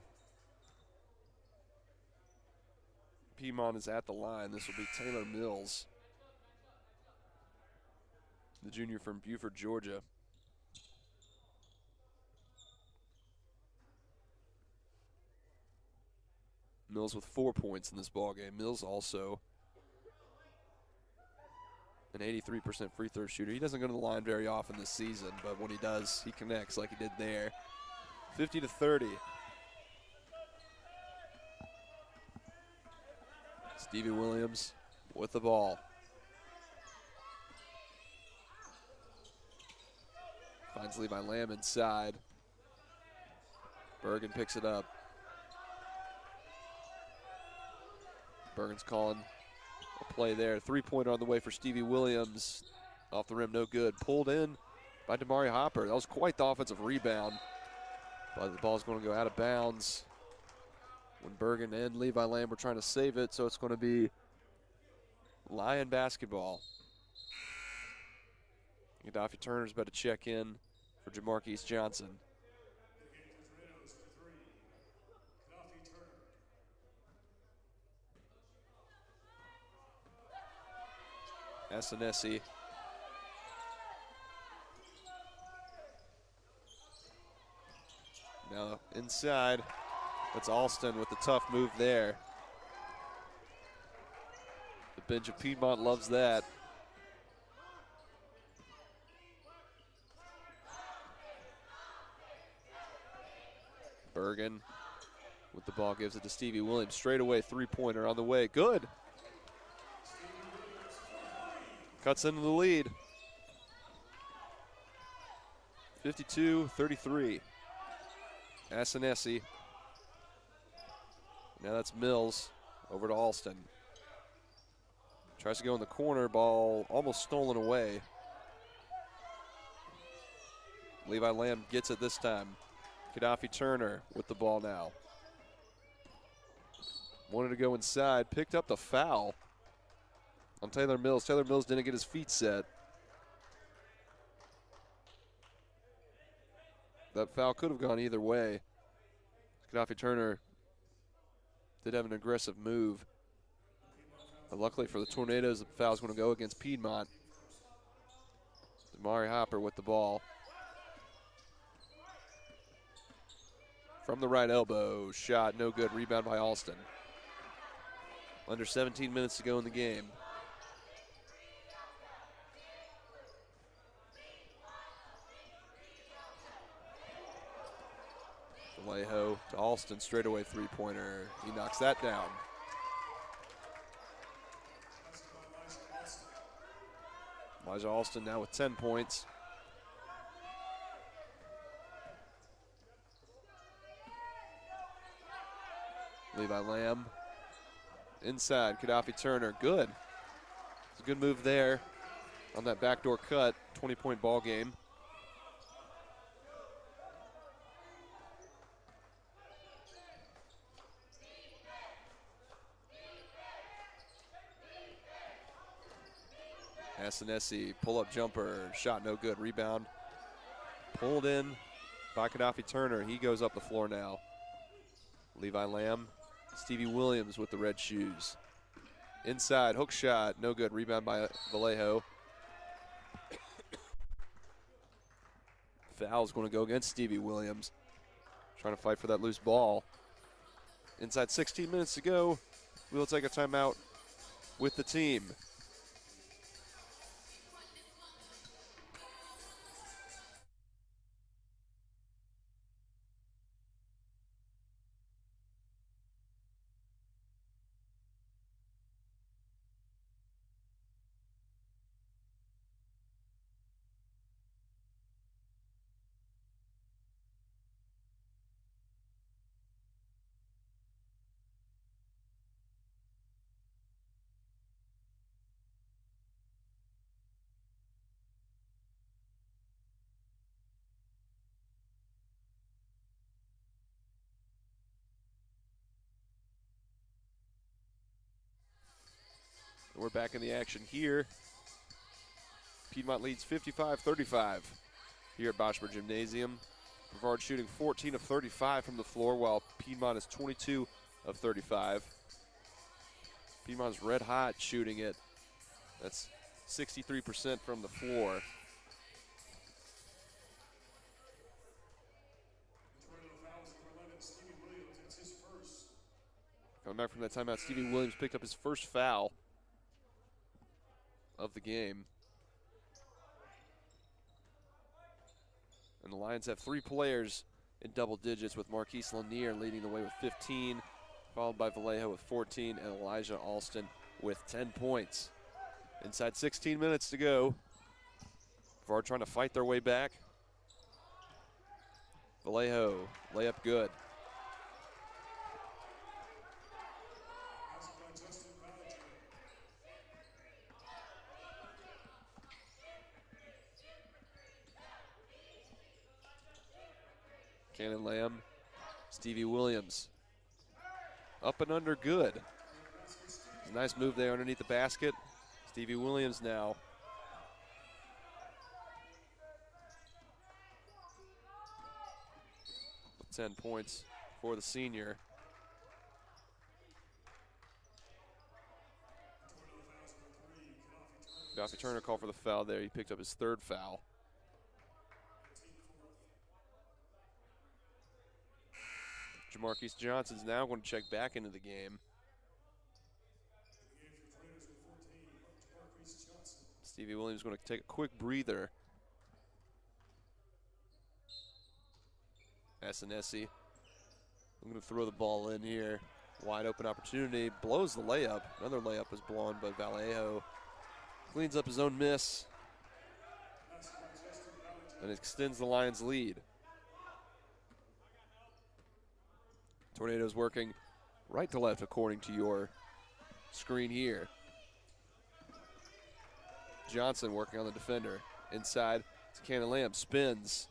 Piedmont is at the line. This will be Taylor Mills, the junior from Buford, Georgia. Mills with 4 points in this ballgame. Mills also an 83% free throw shooter. He doesn't go to the line very often this season, but when he does, he connects like he did there. 50-30. Stevie Williams with the ball. Finds Levi Lamb inside. Bergen picks it up. Bergen's calling a play there. Three-pointer on the way for Stevie Williams. Off the rim, no good. Pulled in by Damari Hopper. That was quite the offensive rebound. But the ball's going to go out of bounds when Bergen and Levi Lamb were trying to save it, so it's going to be Lion basketball. Gaddafi Turner's about to check in for Jamarquise Johnson. Asanesi. Now inside, that's Alston with the tough move there. The bench of Piedmont loves that. Bergen with the ball, gives it to Stevie Williams. Straight away, three-pointer on the way. Good. Cuts into the lead. 52-33. Asanesi. Now that's Mills over to Alston. Tries to go in the corner, ball almost stolen away. Levi Lamb gets it this time. Gaddafi Turner with the ball now. Wanted to go inside, picked up the foul on Taylor Mills. Taylor Mills didn't get his feet set. That foul could have gone either way. Gaddafi Turner did have an aggressive move. But luckily for the Tornadoes, the foul's going to go against Piedmont. Damari Hopper with the ball. From the right elbow, shot no good, rebound by Alston. Under 17 minutes to go in the game. Vallejo to Alston, straightaway three-pointer. He knocks that down. Elijah Alston now with 10 points. Levi Lamb. Inside, Gaddafi Turner, good. It's a good move there on that backdoor cut, 20-point ball game. Asanesi, pull-up jumper, shot no good, rebound. Pulled in by Gaddafi Turner. He goes up the floor now. Levi Lamb, Stevie Williams with the red shoes. Inside, hook shot, no good, rebound by Vallejo. Foul's going to go against Stevie Williams. Trying to fight for that loose ball. Inside 16 minutes to go. We'll take a timeout with the team. We're back in the action here. Piedmont leads 55-35 here at Boschmer Gymnasium. Brevard shooting 14 of 35 from the floor, while Piedmont is 22 of 35. Piedmont's red hot shooting it. That's 63% from the floor. Coming back from that timeout, Stevie Williams picked up his first foul of the game. And the Lions have three players in double digits, with Marquise Lanier leading the way with 15, followed by Vallejo with 14, and Elijah Alston with 10 points. Inside 16 minutes to go. Brevard trying to fight their way back. Vallejo, layup good. Cannon Lamb, Stevie Williams. Up and under, good. A nice move there underneath the basket. Stevie Williams now. 10 points for the senior. Gaddafi Turner called for the foul there. He picked up his third foul. Jamarquise Johnson's now going to check back into the game. Stevie Williams going to take a quick breather. Asanesi going to throw the ball in here. Wide open opportunity. Blows the layup. Another layup is blown, but Vallejo cleans up his own miss and extends the Lions' lead. Tornadoes working right to left according to your screen here. Johnson working on the defender. Inside to Cannon Lamb. Spins.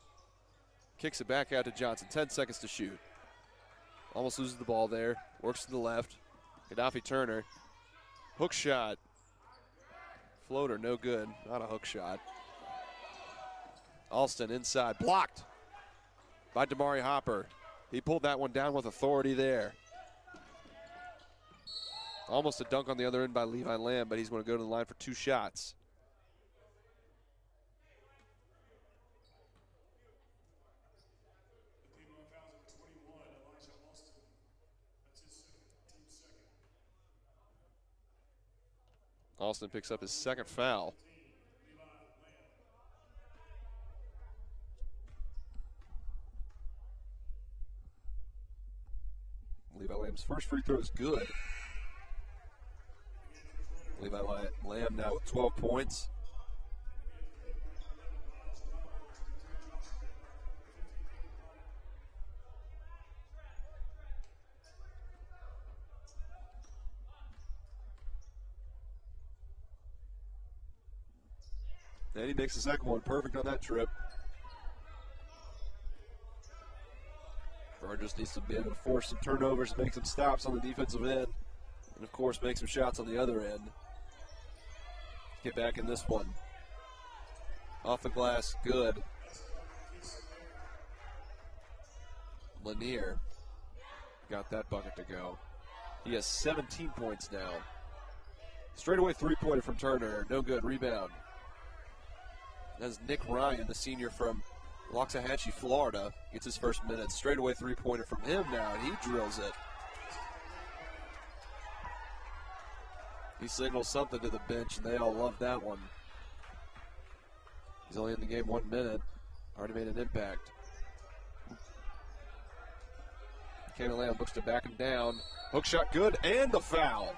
Kicks it back out to Johnson. 10 seconds to shoot. Almost loses the ball there. Works to the left. Gaddafi Turner. Hook shot. Floater, no good. Not a hook shot. Alston inside. Blocked by Damari Hopper. He pulled that one down with authority there. Almost a dunk on the other end by Levi Lamb, but he's going to go to the line for 2 shots. Alston picks up his second foul. Levi Lamb's first free throw is good. Levi Lamb now with 12 points. And he makes the second one perfect on that trip. Burr just needs to be able to force some turnovers, make some stops on the defensive end, and of course make some shots on the other end. Get back in this one. Off the glass, good. Lanier got that bucket to go. He has 17 points now. Straightaway three-pointer from Turner, no good, rebound. That's Nick Ryan, the senior from Loxahatchee, Florida, gets his first minute. Straightaway three-pointer from him now, and he drills it. He signals something to the bench, and they all love that one. He's only in the game 1 minute. Already made an impact. Cannon Lamb looks to back him down. Hook shot good, and the foul.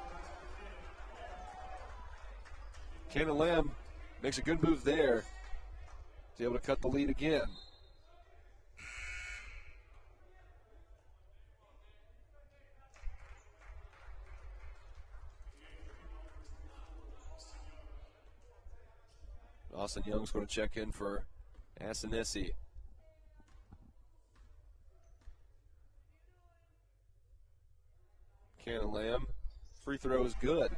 Cannon Lamb makes a good move there. He's able to cut the lead again. Austin Young's going to check in for Asanesi. Cannon Lamb, free throw is good.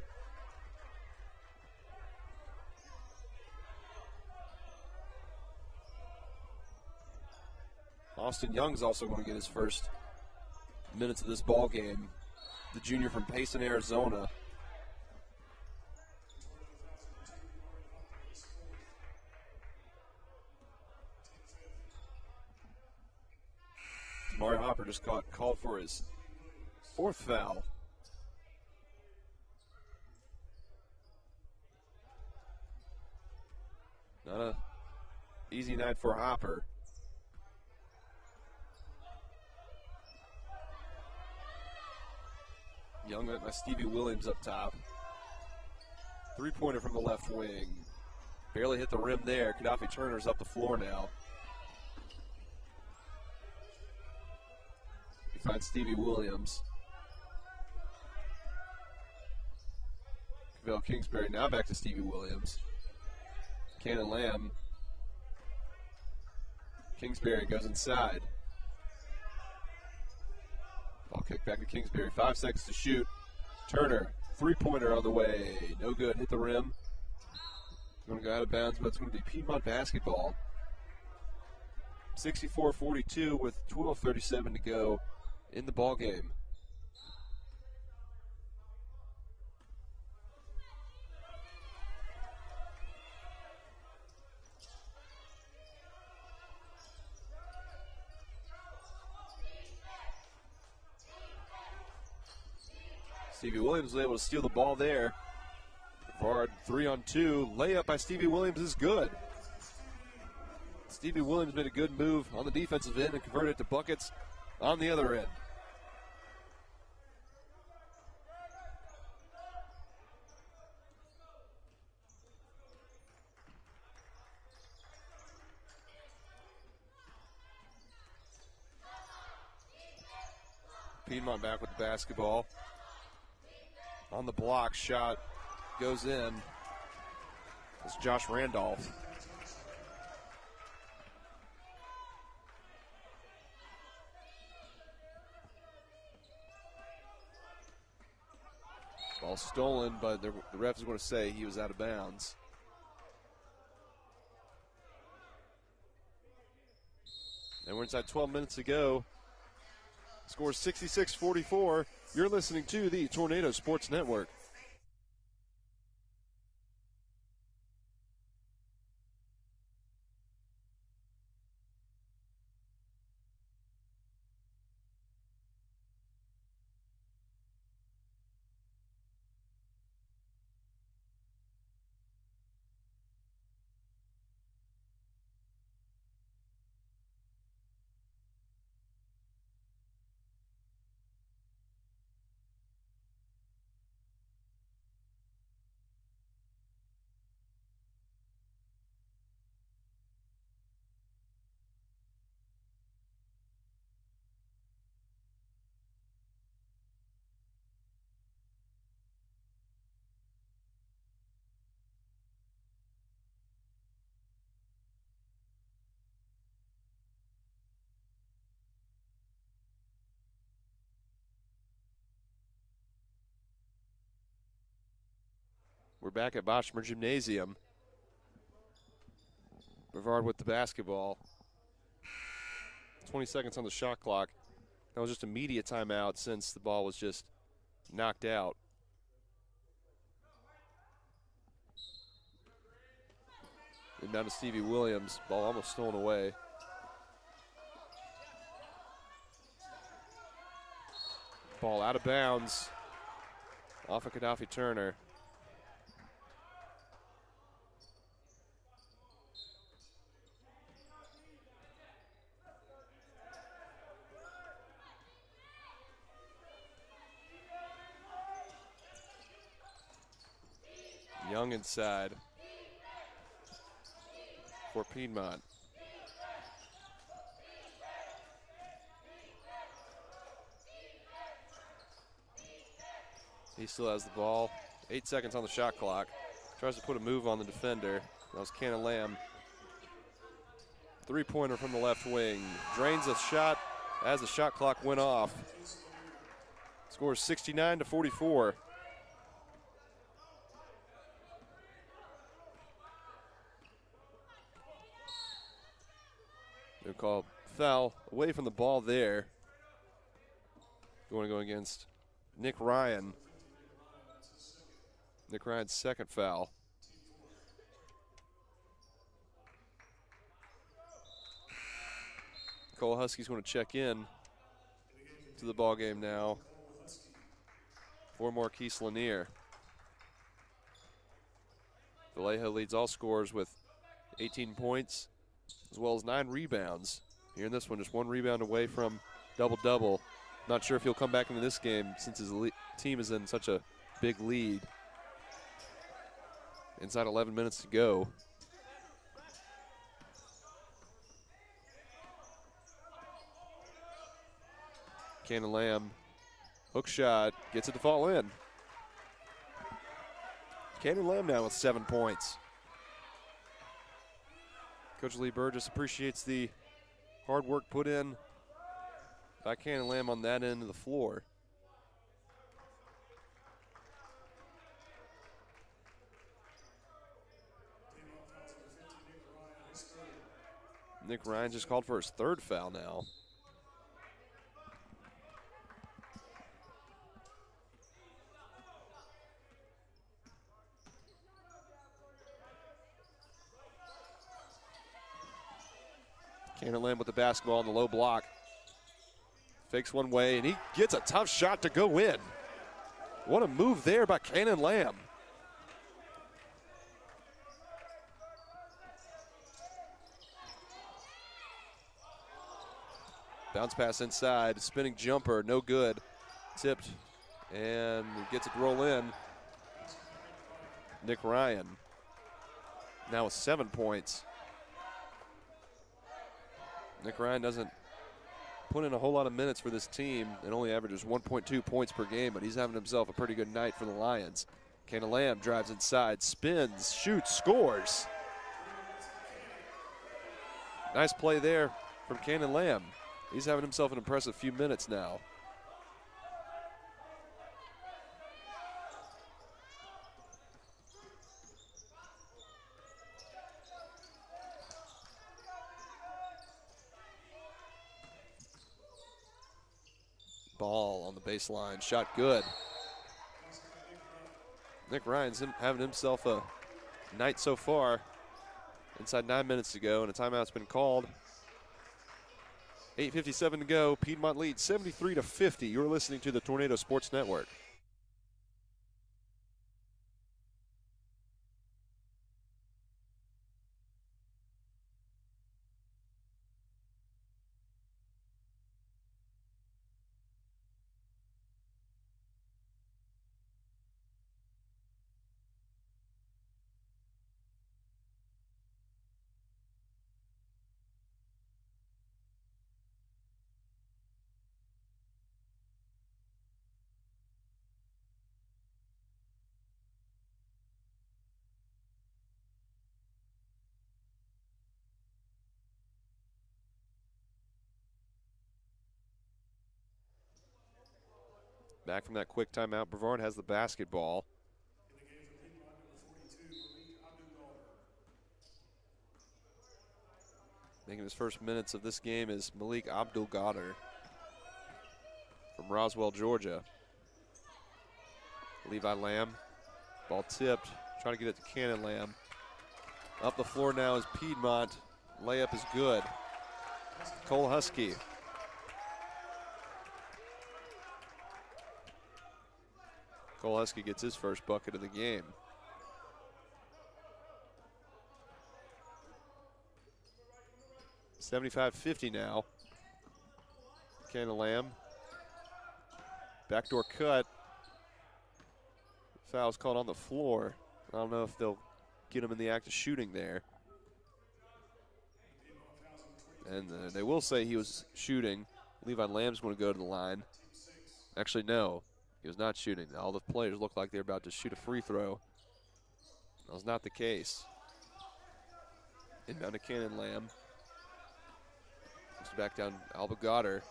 Austin Young's also going to get his first minutes of this ball game. The junior from Payson, Arizona. Mario Hopper just called for his fourth foul. Not an easy night for Hopper. Young by Stevie Williams up top. Three-pointer from the left wing. Barely hit the rim there. Gaddafi Turner's up the floor now. He finds Stevie Williams. Cavell Kingsbury now back to Stevie Williams. Cannon Lamb. Kingsbury goes inside. Ball kick back to Kingsbury. 5 seconds to shoot. Turner, three-pointer on the way. No good. Hit the rim. Going to go out of bounds, but it's going to be Piedmont basketball. 64-42 with 12:37 to go in the ball game. Stevie Williams was able to steal the ball there. Brevard 3-on-2. Layup by Stevie Williams is good. Stevie Williams made a good move on the defensive end and converted it to buckets on the other end. Piedmont back with the basketball. On the block, shot goes in. It's Josh Randolph. Ball stolen, but the ref is going to say he was out of bounds. And we're inside 12 minutes to go. Score 66-44. You're listening to the Tornado Sports Network. We're back at Boschmer Gymnasium. Brevard with the basketball. 20 seconds on the shot clock. That was just a media timeout since the ball was just knocked out. And down to Stevie Williams. Ball almost stolen away. Ball out of bounds. Off of Gaddafi Turner. Young inside for Piedmont. He still has the ball. 8 seconds on the shot clock. Tries to put a move on the defender. That was Cannon Lamb. Three-pointer from the left wing. Drains a shot as the shot clock went off. Scores 69-44. They'll call foul away from the ball there. Going to go against Nick Ryan. Nick Ryan's second foul. Cole Husky's going to check in to the ball game now for Marquise Lanier. Vallejo leads all scorers with 18 points, as well as 9 rebounds. Here in this one, just 1 rebound away from double-double. Not sure if he'll come back into this game since his team is in such a big lead. Inside 11 minutes to go. Cannon Lamb, hook shot, gets it to fall in. Cannon Lamb now with 7 points. Coach Lee Burgess appreciates the hard work put in by Cannon Lamb on that end of the floor. Nick Ryan just called for his third foul now. Cannon Lamb with the basketball in the low block. Fakes one way, and he gets a tough shot to go in. What a move there by Cannon Lamb. Bounce pass inside, spinning jumper, no good. Tipped, and gets it to roll in. Nick Ryan now with 7 points. Nick Ryan doesn't put in a whole lot of minutes for this team and only averages 1.2 points per game, but he's having himself a pretty good night for the Lions. Cannon Lamb drives inside, spins, shoots, scores. Nice play there from Cannon Lamb. He's having himself an impressive few minutes now. Ball on the baseline, shot good. Nick Ryan's having himself a night so far. Inside 9 minutes to go, and a timeout's been called. 8:57 to go. Piedmont leads 73-50. You're listening to the Tornado Sports Network. Back from that quick timeout, Brevard has the basketball. Making his first minutes of this game is Malik Abdul-Ghadir from Roswell, Georgia. Levi Lamb, ball tipped, trying to get it to Cannon Lamb. Up the floor now is Piedmont. Layup is good. Cole Husky. Cole Husky gets his first bucket of the game. $75-50 now. Cannon Lamb. Backdoor cut. Foul's called on the floor. I don't know if they'll get him in the act of shooting there. And they will say he was shooting. Levi Lamb's going to go to the line. Actually, no. He was not shooting. All the players look like they're about to shoot a free throw. That was not the case. Inbound to Cannon Lamb. Just back down Abdul-Ghadir.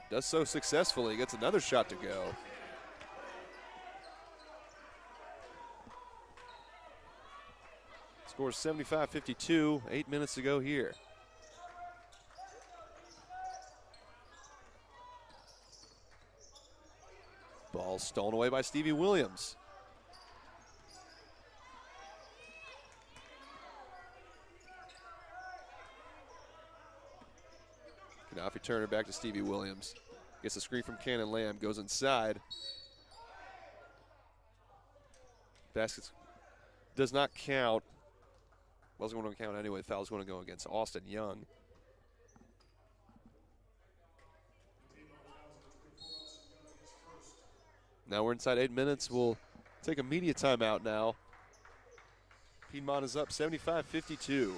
Does so successfully. Gets another shot to go. Scores 75-52. 8 minutes to go here. Ball stolen away by Stevie Williams. Kanafi Turner back to Stevie Williams. Gets a screen from Cannon Lamb, goes inside. Basket does not count. Wasn't going to count anyway. Foul's going to go against Austin Young. Now we're inside 8 minutes. We'll take a media timeout now. Piedmont is up 75-52.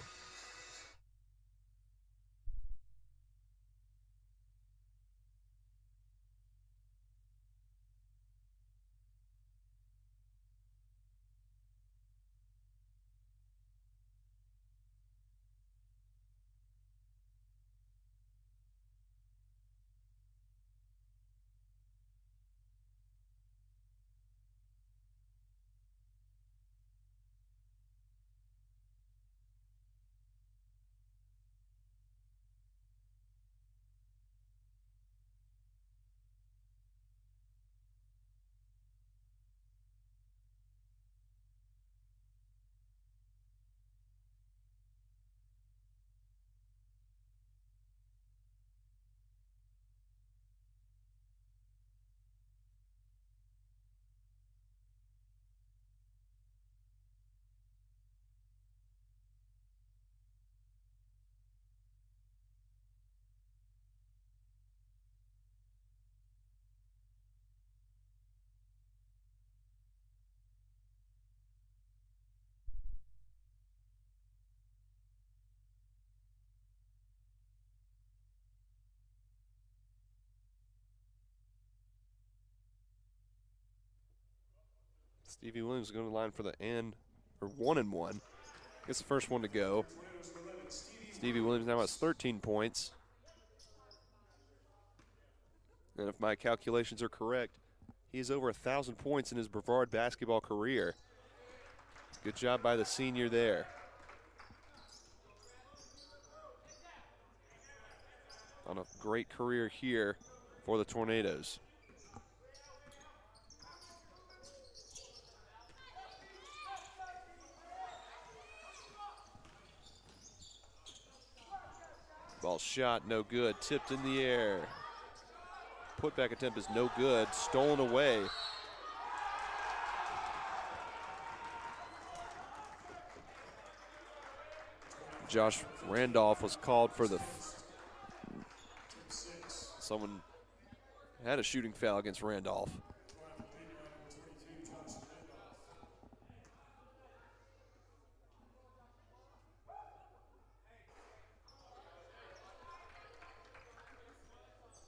Stevie Williams going to the line for the end, or 1-1. Gets the first one to go. Stevie Williams now has 13 points. And if my calculations are correct, he's over 1,000 points in his Brevard basketball career. Good job by the senior there. On a great career here for the Tornadoes. Ball shot, no good. Tipped in the air. Putback attempt is no good. Stolen away. Josh Randolph was called for the. Someone had a shooting foul against Randolph.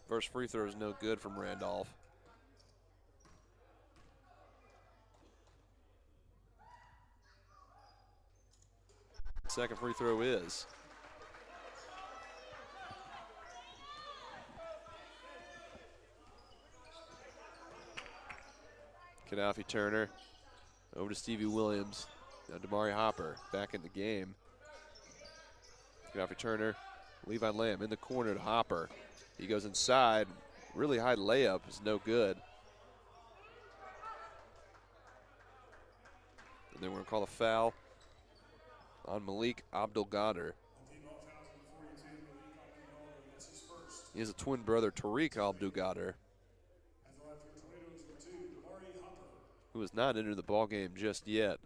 First free throw is no good from Randolph. Second free throw is. Kadafi Turner over to Stevie Williams. Now Damari Hopper back in the game. Kadafi Turner, Levi Lamb in the corner to Hopper. He goes inside. Really high layup is no good. And then we're going to call a foul on Malik Abdul-Gader. He has a twin brother, Tariq Abdul-Gader, who has not entered the ballgame just yet.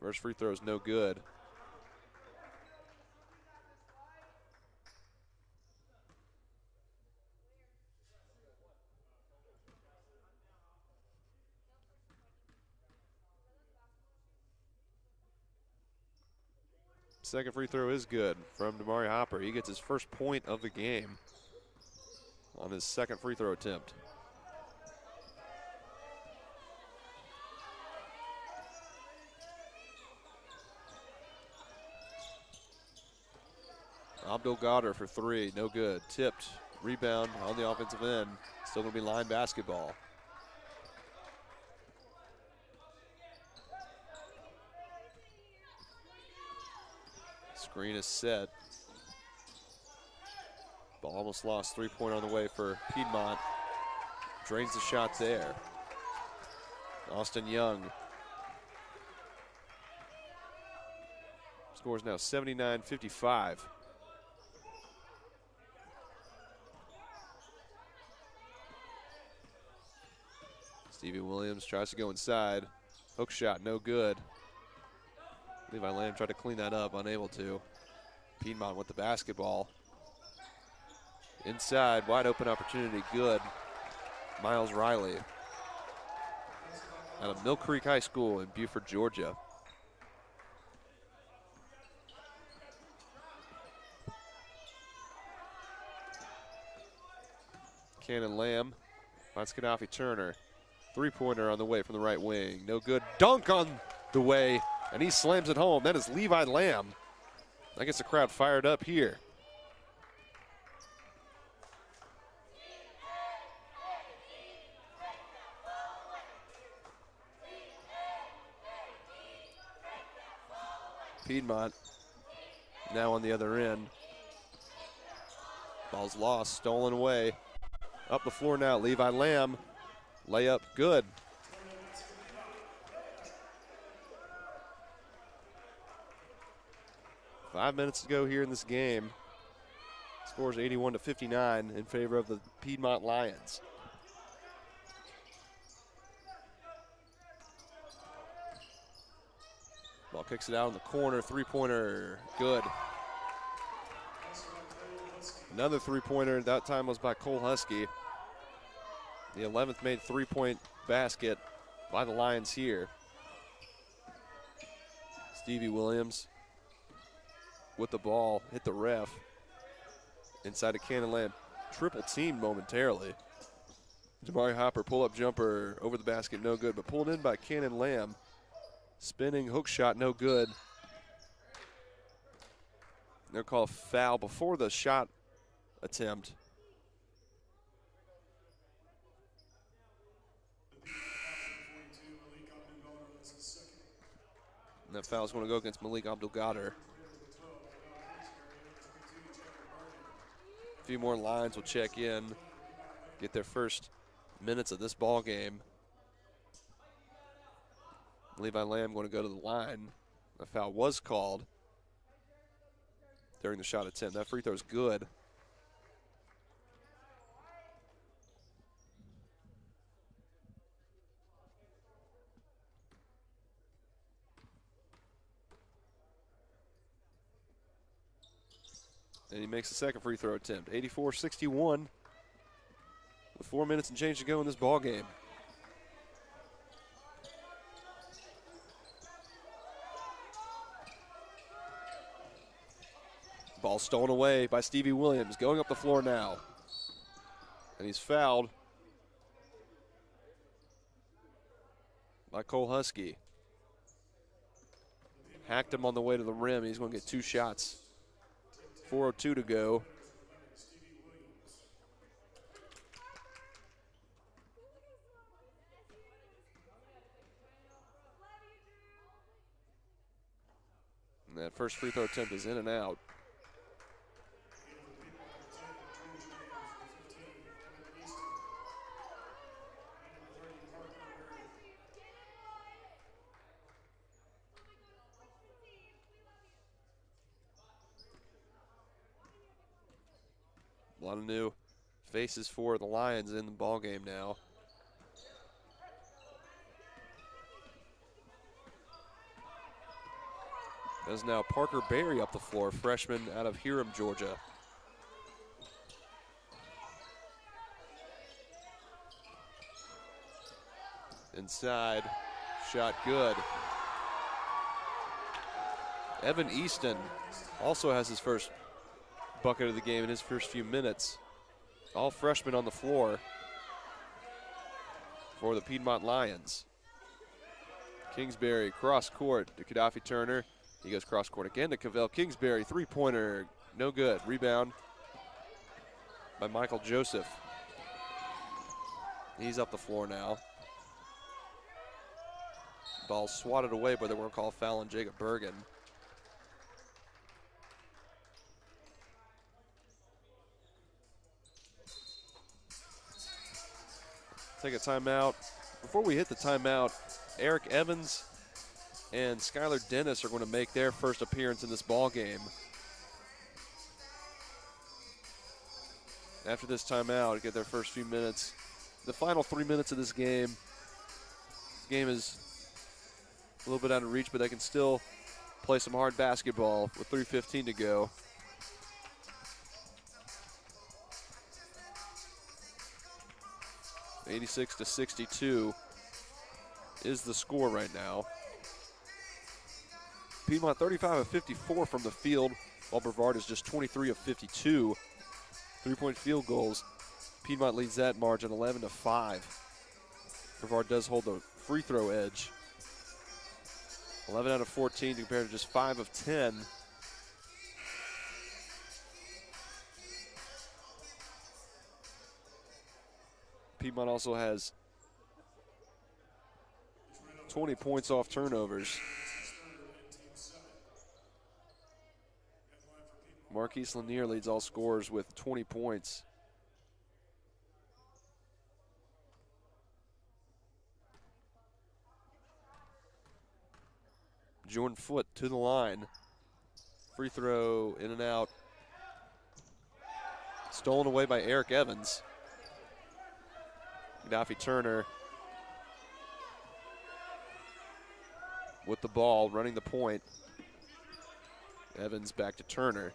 First free throw is no good. Second free throw is good from Damari Hopper. He gets his first point of the game on his second free throw attempt. Abdul-Gader for three, no good. Tipped, rebound on the offensive end. Still going to be line basketball. Screen is set. Ball almost lost. Three-pointer on the way for Piedmont. Drains the shot there. Austin Young scores now 79-55. Stevie Williams tries to go inside. Hook shot, no good. Levi Lamb tried to clean that up, unable to. Piedmont with the basketball. Inside, wide open opportunity, good. Miles Riley out of Mill Creek High School in Beaufort, Georgia. Cannon Lamb finds Kadafi Turner. Three-pointer on the way from the right wing. No good. Dunk on the way, and he slams it home. That is Levi Lamb. That gets the crowd fired up here. Piedmont now on the other end. Ball's lost, stolen away. Up the floor now, Levi Lamb. Layup, good. Five minutes to go here in this game. Scores 81-59 in favor of the Piedmont Lions. Ball kicks it out in the corner, three-pointer, good. Another three-pointer, that time was by Cole Husky. The 11th made three-point basket by the Lions here. Stevie Williams with the ball, hit the ref. Inside of Cannon Lamb, triple team momentarily. Jamari Hopper, pull-up jumper over the basket, no good, but pulled in by Cannon Lamb. Spinning hook shot, no good. They'll call a foul before the shot attempt. And that foul is going to go against Malik Abdul-Gader. A few more lines will check in, get their first minutes of this ball game. Levi Lamb going to go to the line. The foul was called during the shot attempt. That free throw is good. And he makes the second free throw attempt. 84-61 with 4 minutes and change to go in this ball game. Ball stolen away by Stevie Williams, going up the floor now. And he's fouled by Cole Husky. Hacked him on the way to the rim. He's going to get 2 shots. 4:02 to go. And that first free throw attempt is in and out. A lot of new faces for the Lions in the ball game now. There's now Parker Berry up the floor, freshman out of Hiram, Georgia. Inside, shot good. Evan Easton also has his first bucket of the game in his first few minutes. All freshmen on the floor for the Piedmont Lions. Kingsbury cross court to Gaddafi Turner. He goes cross court again to Cavell Kingsbury. 3-pointer, no good. Rebound by Michael Joseph. He's up the floor now. Ball swatted away, but they won't call a foul on Jacob Bergen. Take a timeout. Before we hit the timeout, Eric Evans and Skylar Dennis are going to make their first appearance in this ball game. After this timeout, get their first few minutes. The final 3 minutes of this game. This game is a little bit out of reach, but they can still play some hard basketball with 3:15 to go. (86-62) is the score right now. Piedmont 35 of 54 from the field, while Brevard is just 23 of 52. 3-point field goals. Piedmont leads that margin 11-5. Brevard does hold the free throw edge. 11 out of 14 compared to just 5 of 10. Piedmont also has 20 points off turnovers. Marquise Lanier leads all scorers with 20 points. Jordan Foote to the line. Free throw in and out. Stolen away by Eric Evans. Gaddafi Turner with the ball, running the point. Evans back to Turner.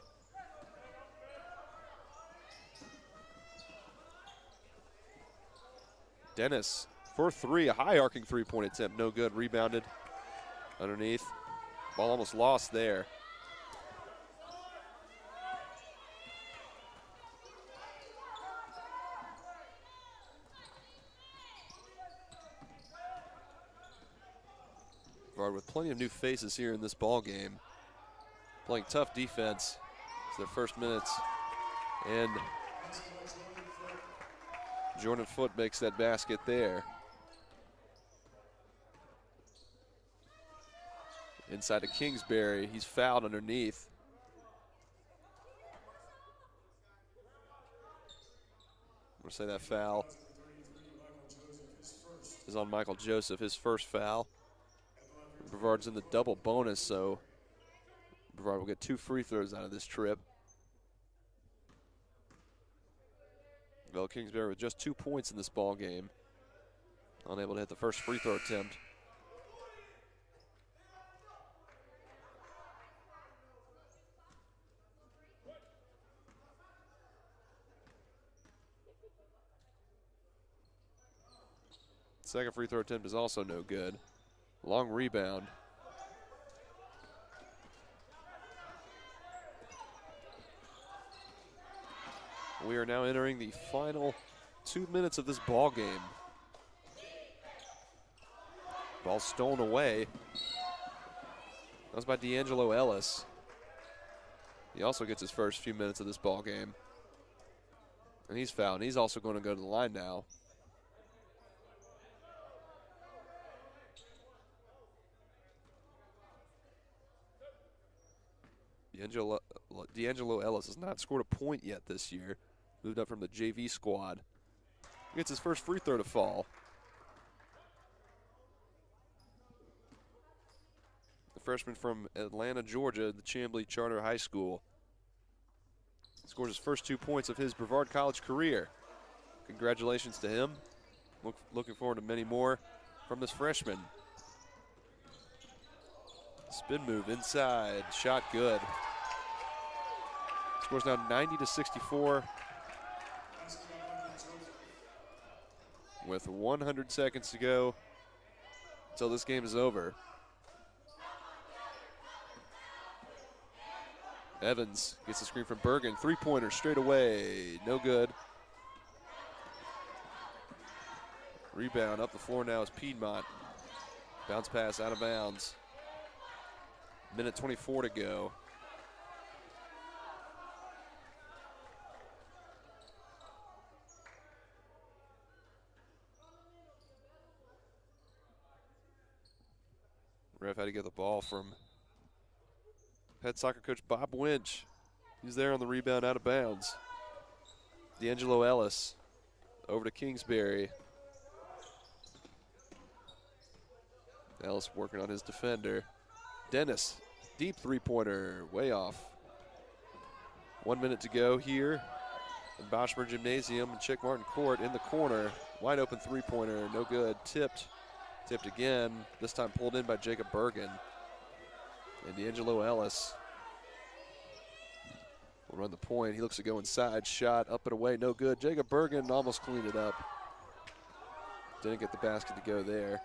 Dennis for 3, a high arcing 3-point attempt, no good. Rebounded underneath. Ball almost lost there. Brevard with plenty of new faces here in this ball game, playing tough defense. It's their first minutes, and Jordan Foote makes that basket there. Inside to Kingsbury, he's fouled underneath. I'm gonna say that foul is on Michael Joseph, his first foul. Brevard's in the double bonus, so Brevard will get 2 free throws out of this trip. Well, Kingsbury with just 2 points in this ball game, unable to hit the first free throw attempt. Second free throw attempt is also no good. Long rebound. We are now entering the final 2 minutes of this ball game. Ball stolen away. That was by D'Angelo Ellis. He also gets his first few minutes of this ball game. And he's fouled. And he's also going to go to the line now. D'Angelo Ellis has not scored a point yet this year. Moved up from the JV squad. Gets his first free throw to fall. The freshman from Atlanta, Georgia, the Chamblee Charter High School. Scores his first 2 points of his Brevard College career. Congratulations to him. Looking forward to many more from this freshman. Spin move inside, shot good. Scores now 90-64 with 100 seconds to go until this game is over. Evans gets a screen from Bergen. 3-pointer straight away, no good. Rebound up the floor now is Piedmont. Bounce pass out of bounds. Minute 24 to go. Ref had to get the ball from head soccer coach Bob Winch. He's there on the rebound out of bounds. D'Angelo Ellis over to Kingsbury. Ellis working on his defender. Dennis, deep 3-pointer, way off. 1 minute to go here in Boschmer Gymnasium and Chick Martin Court in the corner. Wide open 3-pointer, no good. Tipped again, this time pulled in by Jacob Bergen. And D'Angelo Ellis will run the point. He looks to go inside, shot up and away, no good. Jacob Bergen almost cleaned it up. Didn't get the basket to go there.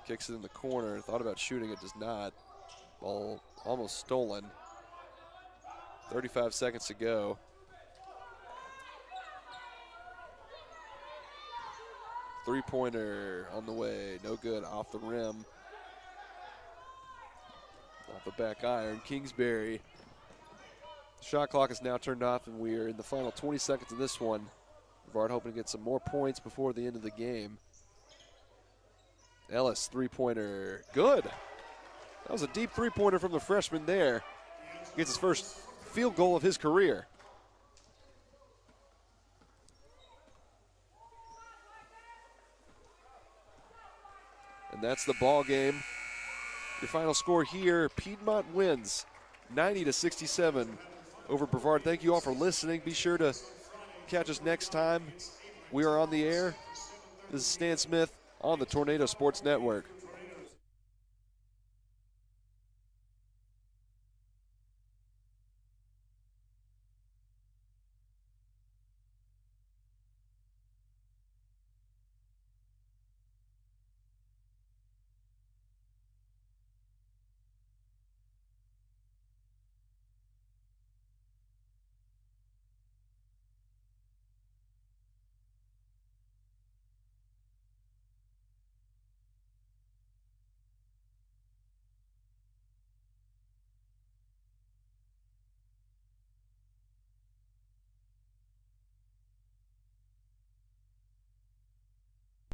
Kicks it in the corner, thought about shooting it, does not. Ball almost stolen. 35 seconds to go. Three-pointer on the way, no good, off the rim. Off the back iron, Kingsbury. Shot clock is now turned off, and we're in the final 20 seconds of this one. Brevard hoping to get some more points before the end of the game. Ellis, 3-pointer, good. That was a deep 3-pointer from the freshman there. Gets his first field goal of his career. And that's the ball game. Your final score here, Piedmont wins 90-67 over Brevard. Thank you all for listening. Be sure to catch us next time. We are on the air. This is Stan Smith on the Tornado Sports Network.